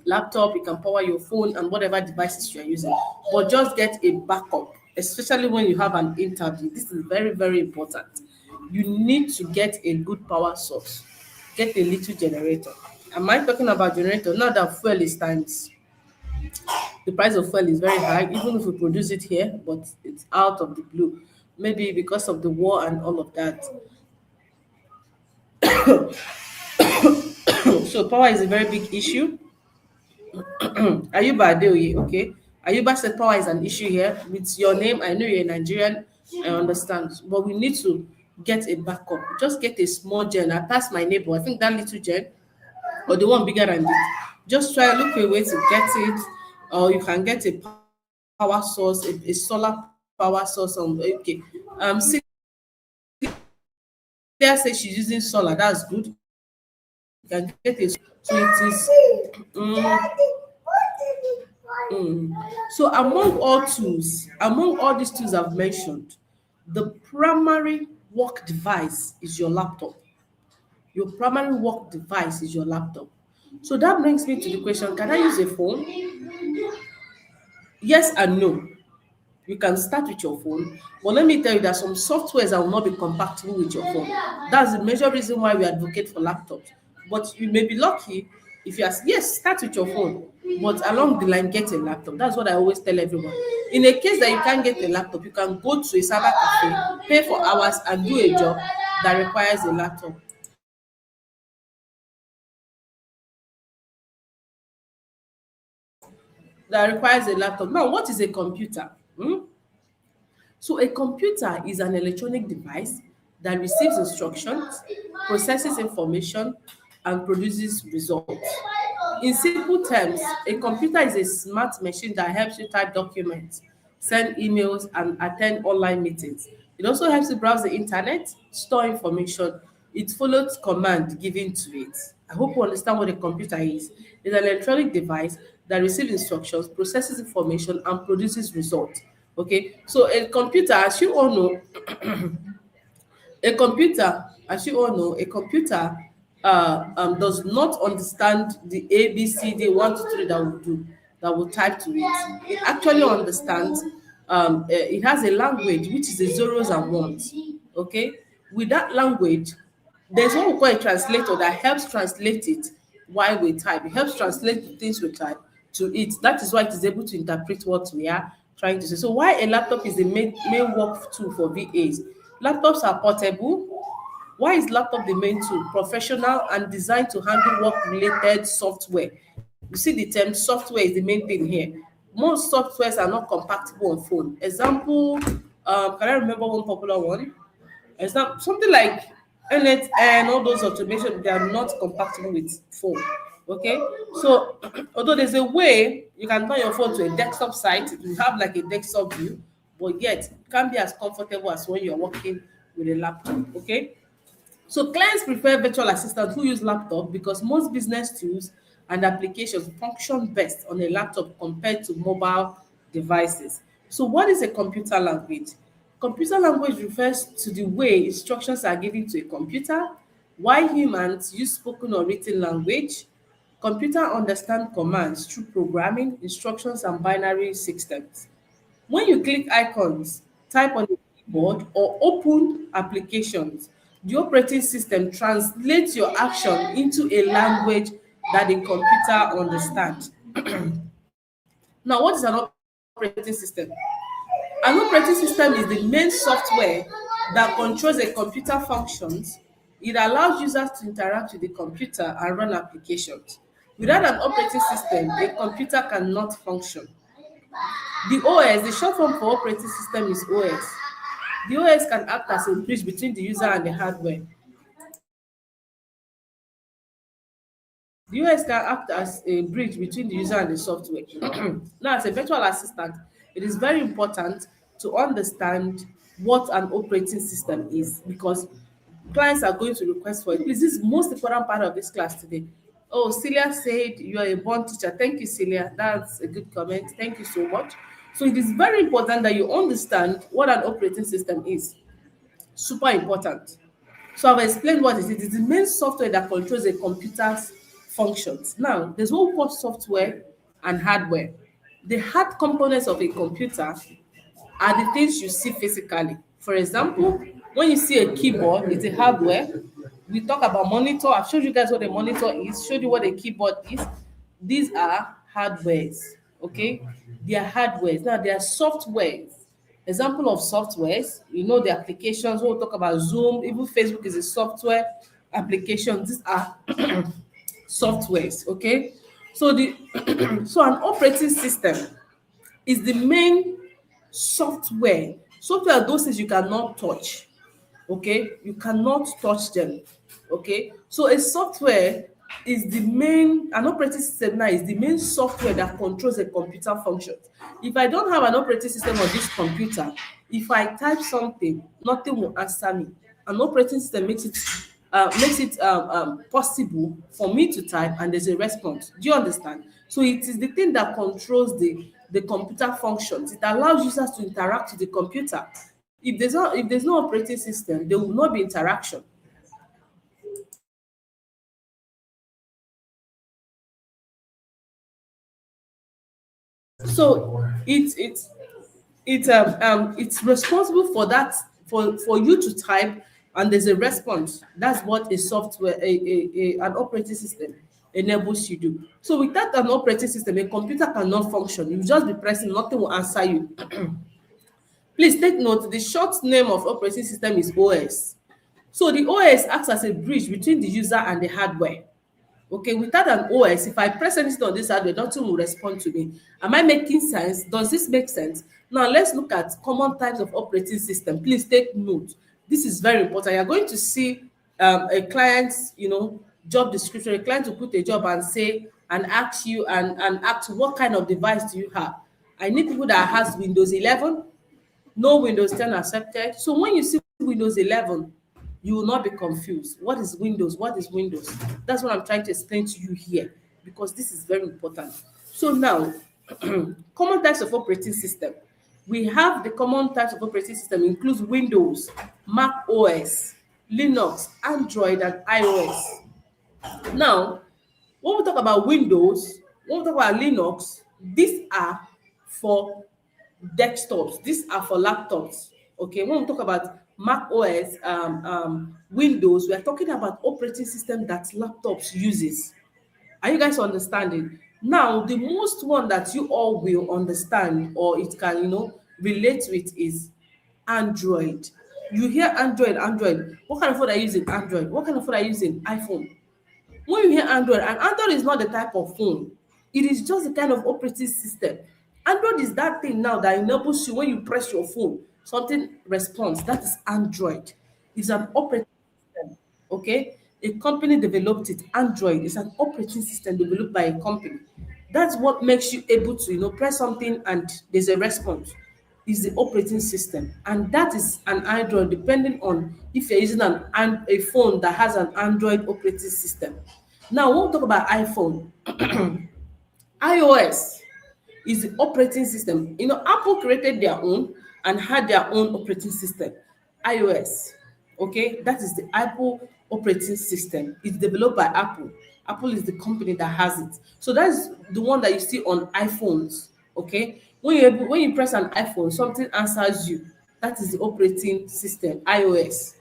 laptop, you can power your phone and whatever devices you are using. But just get a backup, especially when you have an interview. This is very, very important. You need to get a good power source. Get a little generator. Am I talking about generator? Now that fuel is times. The price of fuel is very high, even if we produce it here, but it's out of the blue. Maybe because of the war and all of that. So power is a very big issue. Ayuba Adeoye, okay. Ayuba said power is an issue here. With your name, I know you're a Nigerian, I understand. But we need to get a backup. Just get a small gen. I passed my neighbor, I think that little gen, or the one bigger than this. Just try look for a way to get it, or you can get a power source, a solar power source on okay. Cynthia says she's using solar, that's good. You can get a so it is so among all these tools I've mentioned, the primary work device is your laptop. Your primary work device is your laptop. So that brings me to the question, can I use a phone? Yes and no. you can start with your phone. But let me tell you, there are some softwares that will not be compatible with your phone. That's the major reason why we advocate for laptops. But you may be lucky if you are, yes, start with your phone, but along the line, get a laptop. That's what I always tell everyone. In a case that you can't get a laptop, you can go to a cyber cafe, pay for hours, and do a job that requires a laptop. Now, what is a computer? So a computer is an electronic device that receives instructions, processes information, and produces results. In simple terms, a computer is a smart machine that helps you type documents, send emails, and attend online meetings. It also helps you browse the internet, store information. It follows command given to it. I hope you understand what a computer is. It's an electronic device that receives instructions, processes information, and produces results. Okay, so a computer, as you all know, a computer does not understand the A, B, C, D, 1, 2, 3 that will type to it. It actually understands, it has a language which is the zeros and ones. Okay, with that language, there's what we call a translator that helps translate it while we type. It helps translate the things we type to it. That is why it is able to interpret what we are trying to say. So why a laptop is the main work tool for VAs? Laptops are portable. Why is laptop the main tool? Professional and designed to handle work-related software. You see the term software is the main thing here. Most softwares are not compatible on phone. Example, can I remember one popular one? Something like NX and all those automation, they are not compatible with phone. Okay, so although there's a way you can turn your phone to a desktop site, you have like a desktop view, but yet it can't be as comfortable as when you're working with a laptop. Okay, so clients prefer virtual assistants who use laptop because most business tools and applications function best on a laptop compared to mobile devices. So what is a computer language? Computer language refers to the way instructions are given to a computer, while humans use spoken or written language. Computer understand commands through programming, instructions, and binary systems. When you click icons, type on the keyboard, or open applications, the operating system translates your action into a language that the computer understands. Now, what is an operating system? An operating system is the main software that controls a computer functions. It allows users to interact with the computer and run applications. Without an operating system, a computer cannot function. The OS, the short form for operating system is OS. The OS can act as a bridge between the user and the hardware. The OS can act as a bridge between the user and the software. Now, as a virtual assistant, it is very important to understand what an operating system is because clients are going to request for it. Please, this is the most important part of this class today. Oh, Celia said you are a born teacher. Thank you, Celia. That's a good comment. Thank you so much. So it is very important that you understand what an operating system is. Super important. So I've explained what it is. It is the main software that controls a computer's functions. Now, there's what we call software and hardware. The hard components of a computer are the things you see physically. For example, when you see a keyboard, it's a hardware. We talk about monitor. I've showed you guys what a monitor is, showed you what a keyboard is. These are hardwares, okay? They are hardwares. Now, they are softwares. Example of softwares, you know the applications. We'll talk about Zoom, even Facebook is a software application. These are softwares, okay? So the so an operating system is the main software. Software are those things you cannot touch. Okay, you cannot touch them. Okay, so a software is the main, an operating system now is the main software that controls a computer functions. If I don't have an operating system on this computer, if I type something, nothing will answer me. An operating system makes it possible for me to type and there's a response. Do you understand? So it is the thing that controls the computer functions. It allows users to interact with the computer. If there's no operating system, there will not be interaction. So it's responsible for that, for you to type and there's a response. That's what a software, an operating system enables you do. So without an operating system, a computer cannot function. You just be pressing, nothing will answer you. Please take note, the short name of operating system is OS. So the OS acts as a bridge between the user and the hardware. Okay, without an OS, if I press anything on this hardware, nothing will respond to me. Am I making sense? Does this make sense? Now let's look at common types of operating system. Please take note. This is very important. You're going to see a client's, job description. A client will put a job and say, and ask you and ask what kind of device do you have? I need people that has Windows 11, no Windows 10 accepted. So when you see Windows 11, you will not be confused. What is Windows? What is Windows? That's what I'm trying to explain to you here, because this is very important. So now, common types of operating system. We have the common types of operating system includes Windows, Mac OS, Linux, Android, and iOS. Now, when we talk about Windows, when we talk about Linux, these are for desktops, these are for laptops. Okay, when we talk about Mac OS, Windows, we are talking about operating system that laptops uses. Are you guys understanding? Now, the most one that you all will understand, or it can, relate with, is Android. You hear Android, Android. What kind of phone are you using? Android. What kind of phone are you using? iPhone. When you hear Android, and Android is not the type of phone, it is just the kind of operating system. Android is that thing now that enables you, when you press your phone, something responds. That is Android. It's an operating system. Okay, a company developed it. Android is an operating system developed by a company. That's what makes you able to, press something and there's a response. Is the operating system, and that is an Android, depending on if you're using a phone that has an Android operating system. Now, when we talk about iPhone, iOS is the operating system. Apple created their own and had their own operating system, iOS. Okay, that is the Apple operating system. It's developed by Apple. Apple is the company that has it. So that's the one that you see on iPhones. Okay, when you press an iPhone, something answers you. That is the operating system, iOS.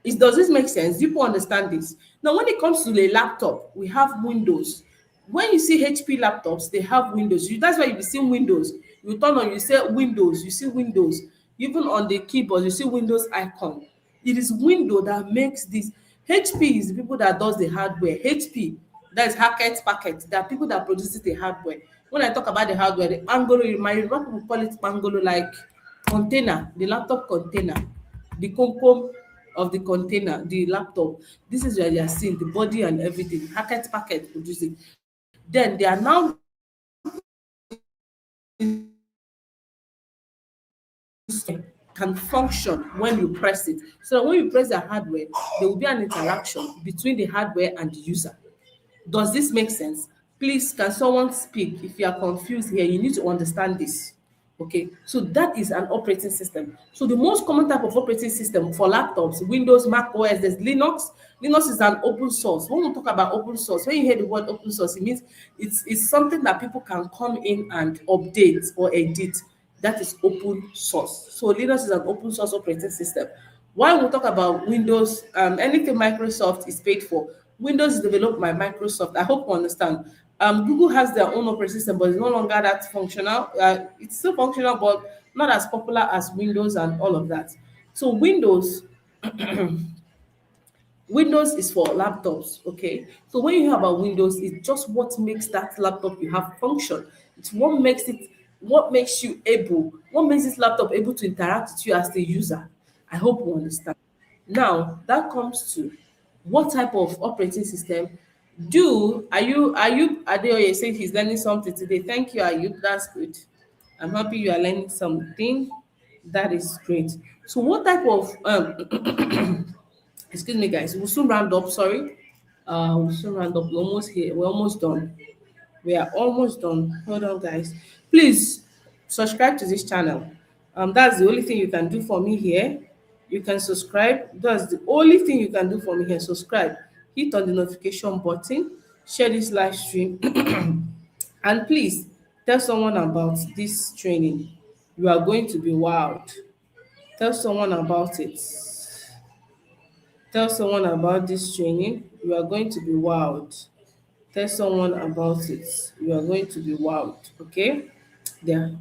Does this make sense? People understand this. Now, when it comes to a laptop, we have Windows. When you see HP laptops, they have Windows. That's why you be seeing Windows. You turn on, you say Windows, you see Windows. Even on the keyboard, you see Windows icon. It is Windows that makes this. HP is the people that does the hardware. HP, that is Hackett Packet. There are people that produces the hardware. When I talk about the hardware, the Angolo, my Yoruba people call it Angolo, like container, the laptop container, the compound of the container, the laptop. This is where you are seeing the body and everything. Hackett Packet producing. Then they are now can function when you press it. So when you press the hardware, there will be an interaction between the hardware and the user. Does this make sense? Please, can someone speak? If you are confused here, you need to understand this. Okay, so that is an operating system. So the most common type of operating system for laptops, Windows, Mac OS, there's Linux. Linux is an open source. When we talk about open source, when you hear the word open source, it means it's something that people can come in and update or edit. That is open source. So Linux is an open source operating system. While we talk about Windows, anything Microsoft is paid for. Windows is developed by Microsoft. I hope you understand. Google has their own operating system, but it's no longer that functional. It's still functional, but not as popular as Windows and all of that. So Windows is for laptops, okay? So when you hear about Windows, it's just what makes that laptop you have function. It's what makes you able, what makes this laptop able to interact with you as the user. I hope you understand. Now, that comes to what type of operating system Ayub Adeoye said he's learning something today. Thank you, Ayub. That's good. I'm happy you are learning something. That is great. So what type of excuse me, guys, we'll soon round up. Sorry. We'll soon round up. We're almost here. We're almost done. We are almost done. Hold on, guys. Please subscribe to this channel. That's the only thing you can do for me here. You can subscribe. That's the only thing you can do for me here. Subscribe. Hit on the notification button. Share this live stream. And please tell someone about this training. You are going to be wowed. Tell someone about it. Tell someone about this training. You are going to be wowed. Tell someone about it. You are going to be wowed. Okay? There.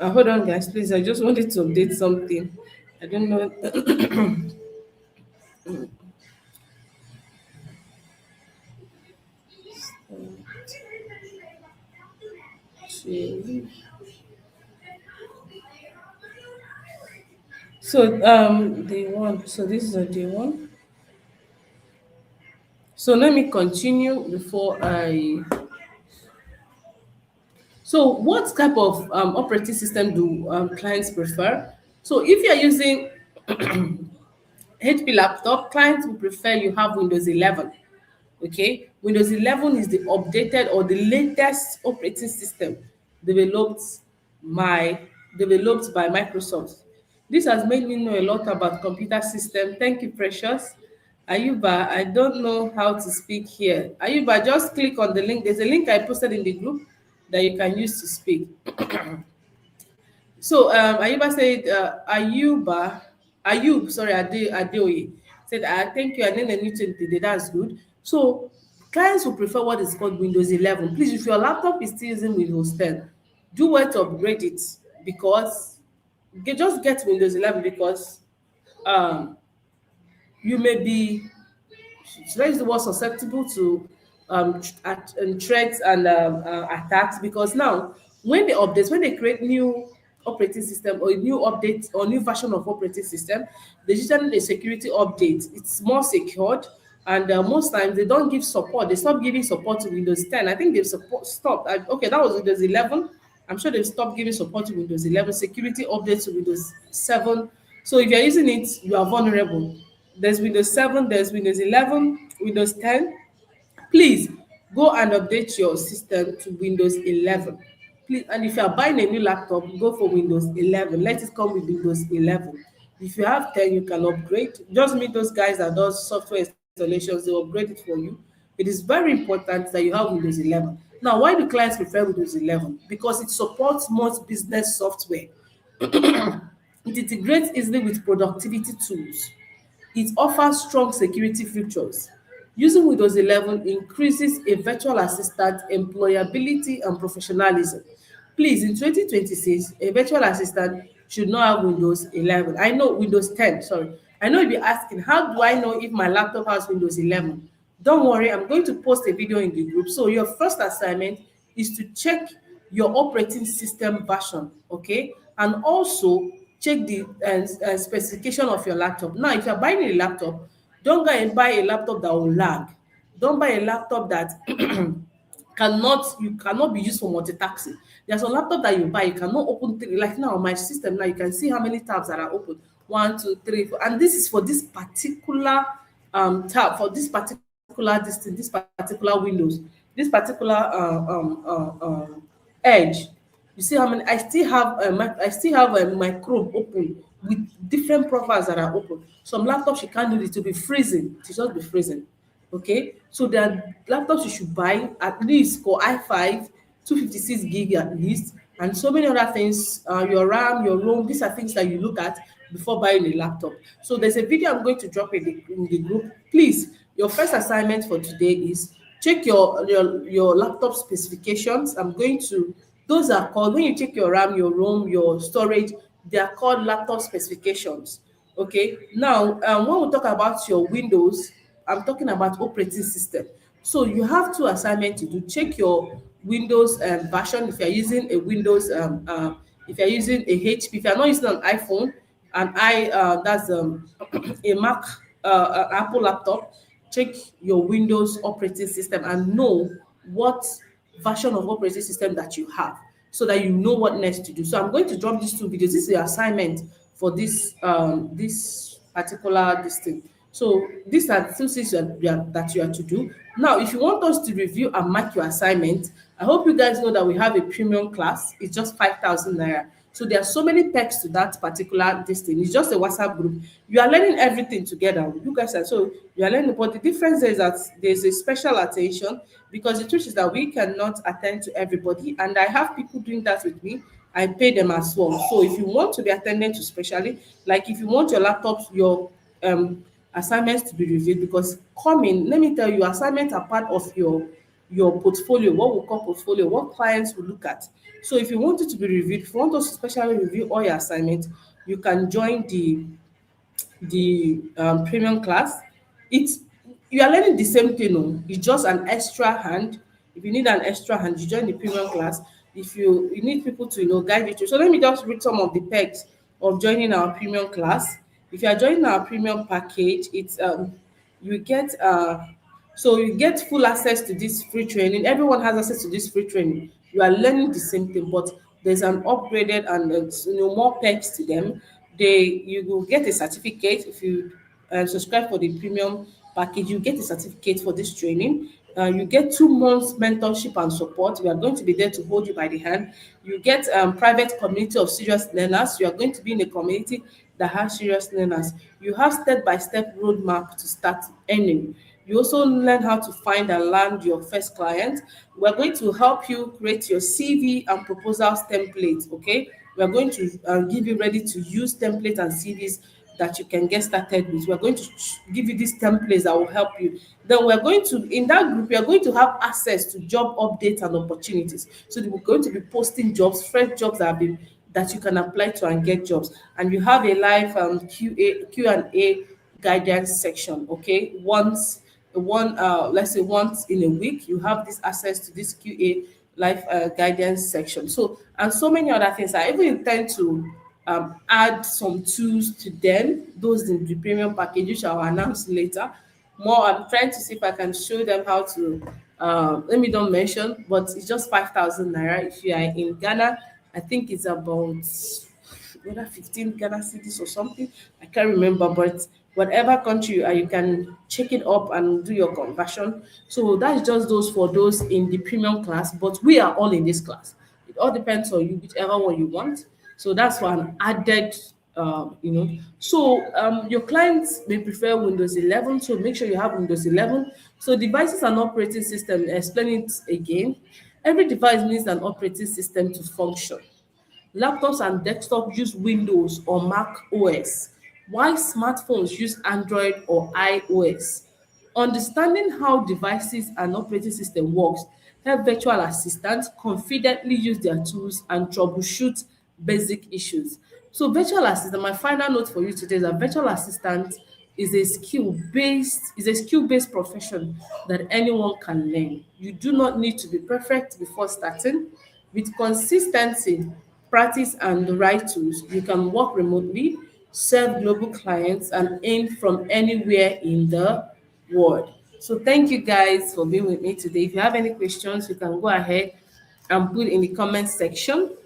Hold on, guys, please. I just wanted to update something. I don't know. So day one. So this is a day one. So let me continue before I. So what type of operating system do clients prefer? So if you're using HP laptop, clients will prefer you have Windows 11. Okay, Windows 11 is the updated or the latest operating system developed my developed by Microsoft. This has made me know a lot about computer system. Thank you, Precious. Ayuba, I don't know how to speak here. Ayuba, just click on the link. There's a link I posted in the group that you can use to speak. So Ayuba said, Ayub, sorry, Adeoye said, thank you, and then the new today. That's good. So clients will prefer what is called Windows 11. Please, if your laptop is still using Windows 10, do well to upgrade it because just get Windows 11 because um, you may be should I use the word susceptible to threats and attacks because now when they create new operating system or a new update or new version of operating system, they usually a security update. It's more secured and most times they don't give support. They stop giving support to Windows 10. I think they've stopped. Okay, that was Windows 11. I'm sure they've stopped giving support to Windows 11, security updates to Windows 7. So if you're using it, you are vulnerable. There's Windows 7, there's Windows 11, Windows 10. Please go and update your system to Windows 11. Please, and if you are buying a new laptop, go for Windows 11. Let it come with Windows 11. If you have 10, you can upgrade. Just meet those guys that does software installations, they will upgrade it for you. It is very important that you have Windows 11. Now, why do clients prefer Windows 11? Because it supports most business software. It integrates easily with productivity tools. It offers strong security features. Using Windows 11 increases a virtual assistant employability and professionalism. Please, in 2026, a virtual assistant should not have Windows 11. I know Windows 10, sorry. I know you'll be asking, how do I know if my laptop has Windows 11? Don't worry, I'm going to post a video in the group. So your first assignment is to check your operating system version, okay? And also check the specification of your laptop. Now, if you're buying a laptop, don't go and buy a laptop that will lag. Don't buy a laptop that cannot be used for multitasking. There's a laptop that you buy, you cannot open three. Like now, on my system now, you can see how many tabs that are open. 1, 2, 3, 4. And this is for this particular tab, for this particular distance, this particular Windows, this particular Edge. You see how many? I still have my Chrome open with different profiles that are open. Some laptops you can't do it to be freezing. To just be freezing. Okay, so there are laptops you should buy at least for i5, 256 gig at least, and so many other things. Your RAM, your ROM. These are things that you look at before buying a laptop. So there's a video I'm going to drop in the group. Please, your first assignment for today is check your laptop specifications. I'm going to those are called when you check your RAM, your ROM, your storage, they are called laptop specifications. Okay, now when we talk about your Windows, I'm talking about operating system. So you have two assignments to do. Check your Windows version if you're using a Windows if you're using a HP, if you're not using an iPhone, that's a Mac Apple laptop, check your Windows operating system and know what version of operating system that you have so that you know what next to do. So I'm going to drop these two videos. This is the assignment for this particular this thing. So these are two things that you are to do. Now, if you want us to review and mark your assignment, I hope you guys know that we have a premium class. It's just 5,000 naira. So there are so many perks to that particular this thing. It's just a WhatsApp group. You are learning everything together. You guys are so you are learning, but the difference is that there's a special attention because the truth is that we cannot attend to everybody, and I have people doing that with me. I pay them as well. So if you want to be attended to specially, like if you want your laptops, your assignments to be reviewed, because coming, let me tell you, assignments are part of your portfolio, what we call portfolio, what clients will look at. So if you want it to be reviewed, if you want us to specially review all your assignments, you can join the premium class. It's you are learning the same thing. Oh, it's just an extra hand. If you need an extra hand, you join the premium class. If you need people to guide you through. So let me just read some of the perks of joining our premium class. If you are joining our premium package, it's you get so you get full access to this free training. Everyone has access to this free training. You are learning the same thing, but there's an upgraded and more perks to them. You will get a certificate if you subscribe for the premium package. You get a certificate for this training. You get 2 months mentorship and support. We are going to be there to hold you by the hand. You get private community of serious learners. You are going to be in a community that has serious learners. You have step-by-step roadmap to start earning. You also learn how to find and land your first client. We're going to help you create your CV and proposals templates. Okay, we're going to give you ready to use templates and CVs that you can get started with. We're going to give you these templates that will help you. Then we're going to, in that group, you're going to have access to job updates and opportunities. So we're going to be posting jobs, fresh jobs that you can apply to and get jobs. And you have a live Q&A guidance section. Okay, let's say once in a week, you have this access to this QA life guidance section. So, and so many other things. I even intend to add some tools to them, those in the premium package, which I'll announce later. More, I'm trying to see if I can show them how to. Let me don't mention, but it's just 5,000 naira. If you are in Ghana, I think it's about whether 15 Ghana cities or something. I can't remember, but whatever country you are, you can check it up and do your conversion. So that's just those for those in the premium class, but we are all in this class. It all depends on you, whichever one you want. So that's for an added, So your clients may prefer Windows 11, so make sure you have Windows 11. So devices and operating system, explain it again. Every device needs an operating system to function. Laptops and desktops use Windows or Mac OS, while smartphones use Android or iOS. Understanding how devices and operating system works help virtual assistants confidently use their tools and troubleshoot basic issues. So virtual assistant, my final note for you today is that virtual assistant is a skill-based profession that anyone can learn. You do not need to be perfect before starting. With consistency, practice, and the right tools, you can work remotely, serve global clients, and earn from anywhere in the world. So thank you guys for being with me today. If you have any questions, you can go ahead and put in the comment section.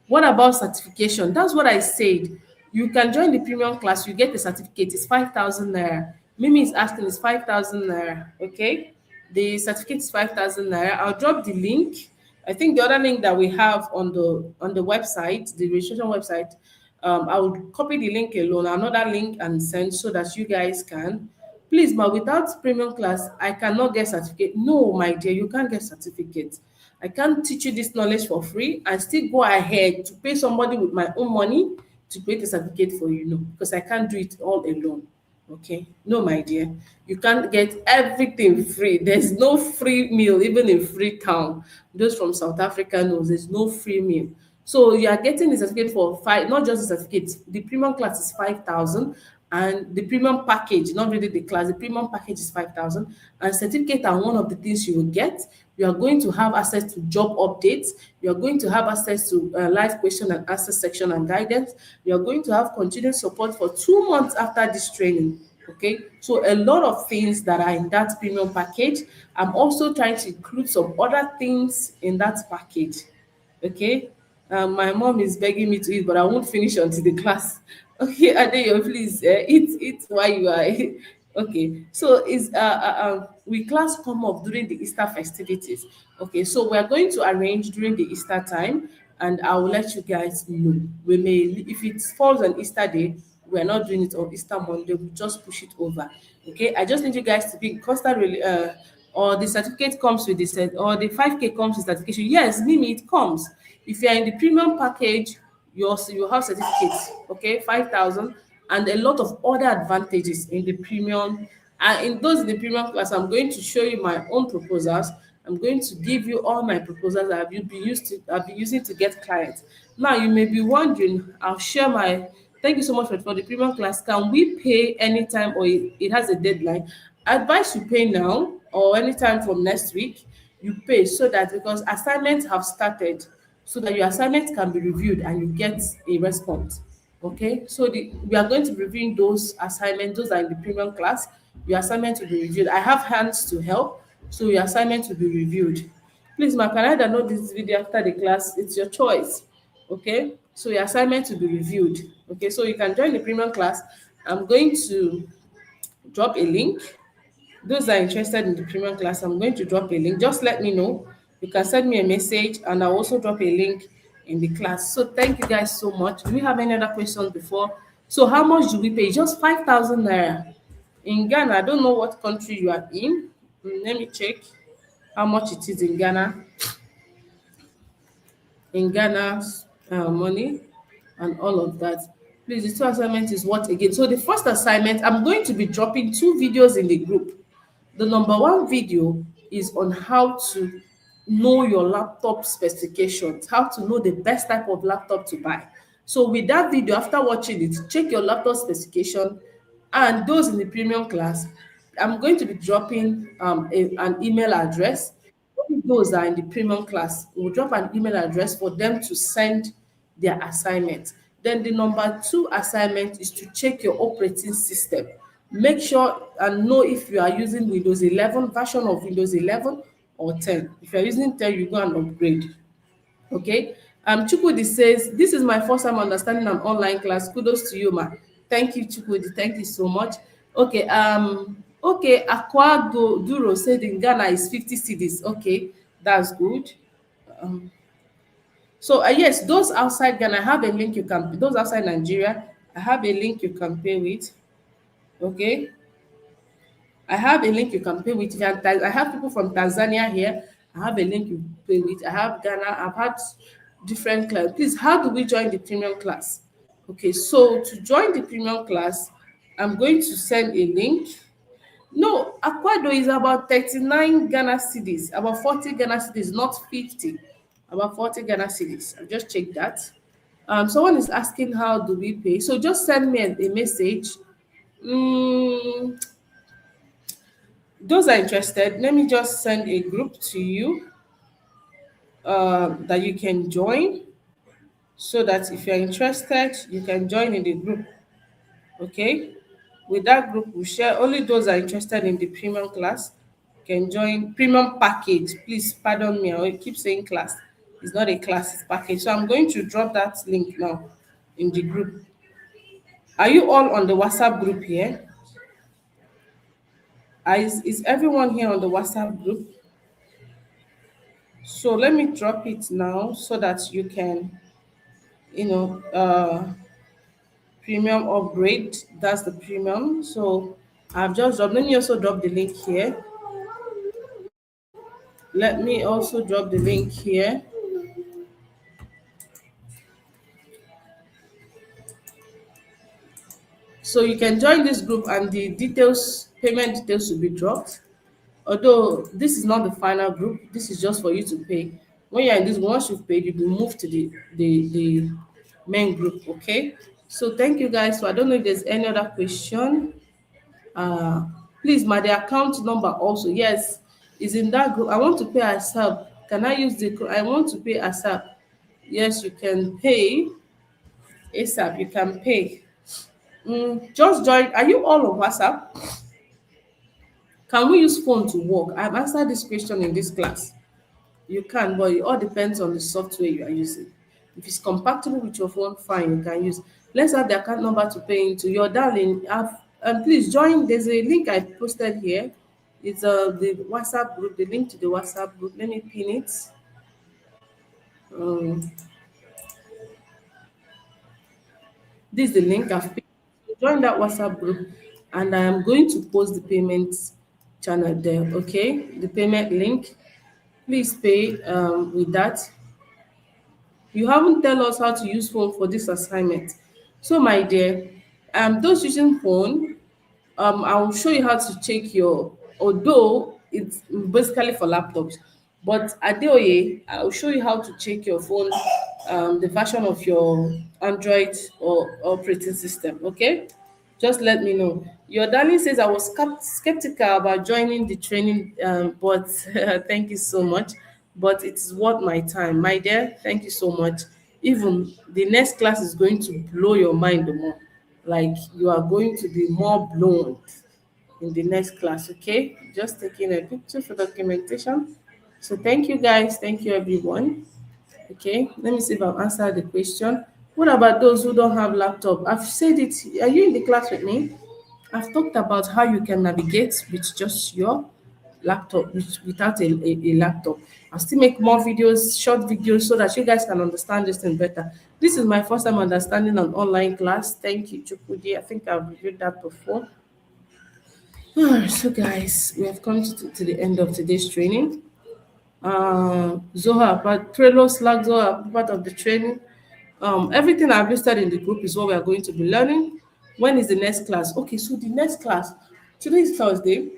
What about certification? That's what I said. You can join the premium class, you get the certificate, it's 5,000 naira. Mimi is asking, it's 5,000 naira. Okay. The certificate is 5,000 naira. I'll drop the link. I think the other link that we have on the website, the registration website, I would copy the link alone, another link, and send so that you guys can. Please, but without premium class, I cannot get certificate. No, my dear, you can't get certificate. I can't teach you this knowledge for free and still go ahead to pay somebody with my own money to create a certificate for you. No, because I can't do it all alone. Okay. No, my dear. You can't get everything free. There's no free meal, even in Freetown. Those from South Africa knows there's no free meal. So you are getting the certificate for five, not just the certificate. The premium class is 5,000, and the premium package, not really the class, the premium package is 5,000. And certificate are one of the things you will get. You are going to have access to job updates. You are going to have access to live question and answer section and guidance. You are going to have continuous support for 2 months after this training. Okay, so a lot of things that are in that premium package. I'm also trying to include some other things in that package. Okay, my mom is begging me to eat, but I won't finish until the class. Okay, Adeyo, please eat while you are. Okay, so we class come up during the Easter festivities. Okay, so we're going to arrange during the Easter time, and I will let you guys know. We may, if it falls on Easter day, we're not doing it on Easter Monday. We just push it over. Okay, I just need you guys to be in constant or the certificate comes with or the 5K comes with certification. Yes, Mimi, it comes. If you are in the premium package, you have certificates, okay, 5,000, and a lot of other advantages in the premium. And in the premium class, I'm going to show you my own proposals. I'm going to give you all my proposals that I've been using to get clients. Now you may be wondering, I'll share my thank you so much for the premium class. Can we pay anytime or it has a deadline? I advise you pay now or anytime from next week. You pay so that because assignments have started, so that your assignment can be reviewed and you get a response. Okay, so we are going to be reviewing those assignments. Those are in the premium class. Your assignment will be reviewed. I have hands to help, so your assignment will be reviewed. Please, ma, can I download this video after the class? It's your choice. Okay, so your assignment will be reviewed. Okay, so you can join the premium class. I'm going to drop a link. Those that are interested in the premium class, I'm going to drop a link. Just let me know. You can send me a message and I'll also drop a link in the class. So thank you guys so much. Do we have any other questions before? So how much do we pay? Just 5,000 naira. In Ghana, I don't know what country you are in. Let me check how much it is in Ghana. In Ghana's money and all of that. Please, the two assignment is what again? So the first assignment, I'm going to be dropping 2 videos in the group. The number 1 video is on how to know your laptop specifications, how to know the best type of laptop to buy. So with that video, after watching it, check your laptop specification. And those in the premium class, I'm going to be dropping an email address. Only those that are in the premium class will drop an email address for them to send their assignment. Then the number 2 assignment is to check your operating system. Make sure and know if you are using Windows 11, version of Windows 11 or 10. If you're using 10, you go and upgrade. Okay. Chukwudi says, this is my first time understanding an online class. Kudos to you, ma. Thank you, Chukwudi. Thank you so much. Okay. Okay. Aqua Duro said in Ghana is 50 cities. Okay, that's good. So yes, those outside Ghana, I have a link you can. Those outside Nigeria, I have a link you can pay with. Okay. I have a link you can pay with. I have people from Tanzania here. I have a link you pay with. I have Ghana. I've had different clients. Please, how do we join the premium class? Okay, so to join the premium class, I'm going to send a link. No, Aquado is about 39 Ghana cities, about 40 Ghana cities, not 50. About 40 Ghana cities. I've just checked that. Someone is asking how do we pay. So just send me a message. Those are interested, let me just send a group to you that you can join, so that if you're interested, you can join in the group. Okay, with that group, we'll share. Only those that are interested in the premium class can join premium package. Please pardon me, I keep saying class. It's not a class, it's package. So I'm going to drop that link now in the group. Are you all on the WhatsApp group here? Is everyone here on the WhatsApp group? So let me drop it now so that you can, premium upgrade. That's the premium. So I've just dropped. Let me also drop the link here. Let me also drop the link here. So you can join this group and the details, payment details will be dropped. Although this is not the final group, this is just for you to pay. When you're in this, once you've paid, you'll be moved to the main group. Okay. So thank you guys. So I don't know if there's any other question. Please, my the account number also, yes, is in that group. I want to pay ASAP. Can I use I want to pay ASAP? Yes, you can pay ASAP. You can pay. Just join. Are you all on WhatsApp? Can we use phone to work? I've answered this question in this class. You can, but it all depends on the software you are using. If it's compatible with your phone, fine, you can use. Let's have the account number to pay into your darling. Please join. There's a link I posted here. It's the WhatsApp group, the link to the WhatsApp group. Let me pin it. This is the link I've pinned. Join that WhatsApp group, and I am going to post the payments channel there, okay? The payment link. Please pay with that. You haven't tell us how to use phone for this assignment. So my dear, those using phone, I'll show you how to check your, although it's basically for laptops, but Adeoye, I'll show you how to check your phone, the version of your Android or operating system, okay? Just let me know. Your darling says I was skeptical about joining the training, but thank you so much. But it is worth my time, my dear. Thank you so much. Even the next class is going to blow your mind more. Like you are going to be more blown in the next class. Okay, just taking a picture for documentation. So thank you guys. Thank you everyone. Okay, let me see if I've answered the question. What about those who don't have laptop? I've said it. Are you in the class with me? I've talked about how you can navigate with just your laptop, without a laptop. I'll still make more videos, short videos, so that you guys can understand this thing better. This is my first time understanding an online class. Thank you, Chukudi. I think I've reviewed that before. So, guys, we have come to the end of today's training. Zoha, but Trello, Slack, Zoha, part of the training. Everything I've listed in the group is what we are going to be learning. When is the next class? Okay, so the next class, today is Thursday.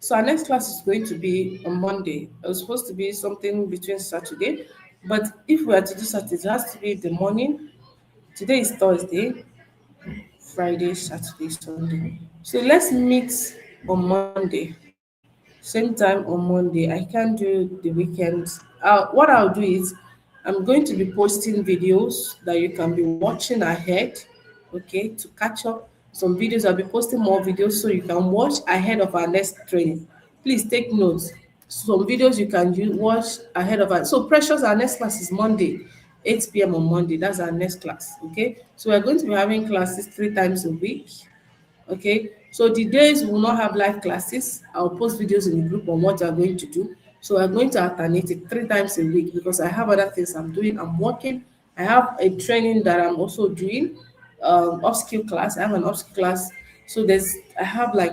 So our next class is going to be on Monday. It was supposed to be something between Saturday, but if we are to do Saturday, it has to be in the morning. Today is Thursday, Friday, Saturday, Sunday. So let's meet on Monday. Same time on Monday. I can't do the weekends. What I'll do is I'm going to be posting videos that you can be watching ahead, okay, to catch up. Some videos I'll be posting more videos so you can watch ahead of our next training. Please take notes. Some videos you can watch ahead of us. So Precious, our next class is Monday, 8 p.m. on Monday. That's our next class. Okay. So we're going to be having classes 3 times a week. Okay, so the days we will not have live classes. I'll post videos in the group on what you're going to do. So I'm going to alternate it 3 times a week because I have other things I'm doing. I'm working. I have a training that I'm also doing, upskill class. I have an upskill class. So I have like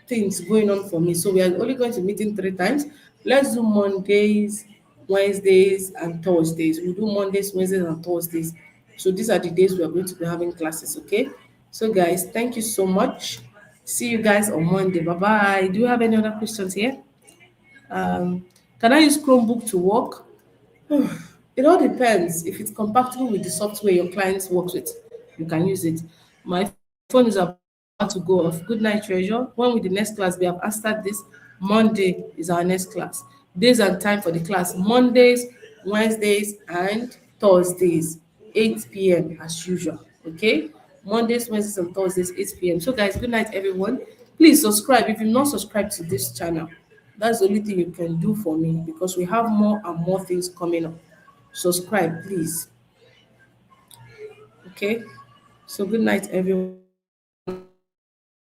things going on for me. So we are only going to meet in 3 times. Let's do Mondays, Wednesdays, and Thursdays. We do Mondays, Wednesdays, and Thursdays. So these are the days we are going to be having classes, okay? So guys, thank you so much. See you guys on Monday. Bye bye. Do you have any other questions here? Um, can I use Chromebook to work? It all depends. If it's compatible with the software your clients works with, you can use it. My phone is about to go off. Good night, treasure. When will the next class be? I've answered this. Monday is our next class. Days and time for the class: Mondays, Wednesdays, and Thursdays, 8 p.m. as usual. Okay? Mondays, Wednesdays, and Thursdays, 8 p.m. So, guys, good night, everyone. Please subscribe if you've not subscribed to this channel. That's the only thing you can do for me because we have more and more things coming up. Subscribe, please. Okay. So good night, everyone. Thank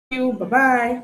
you. Bye bye.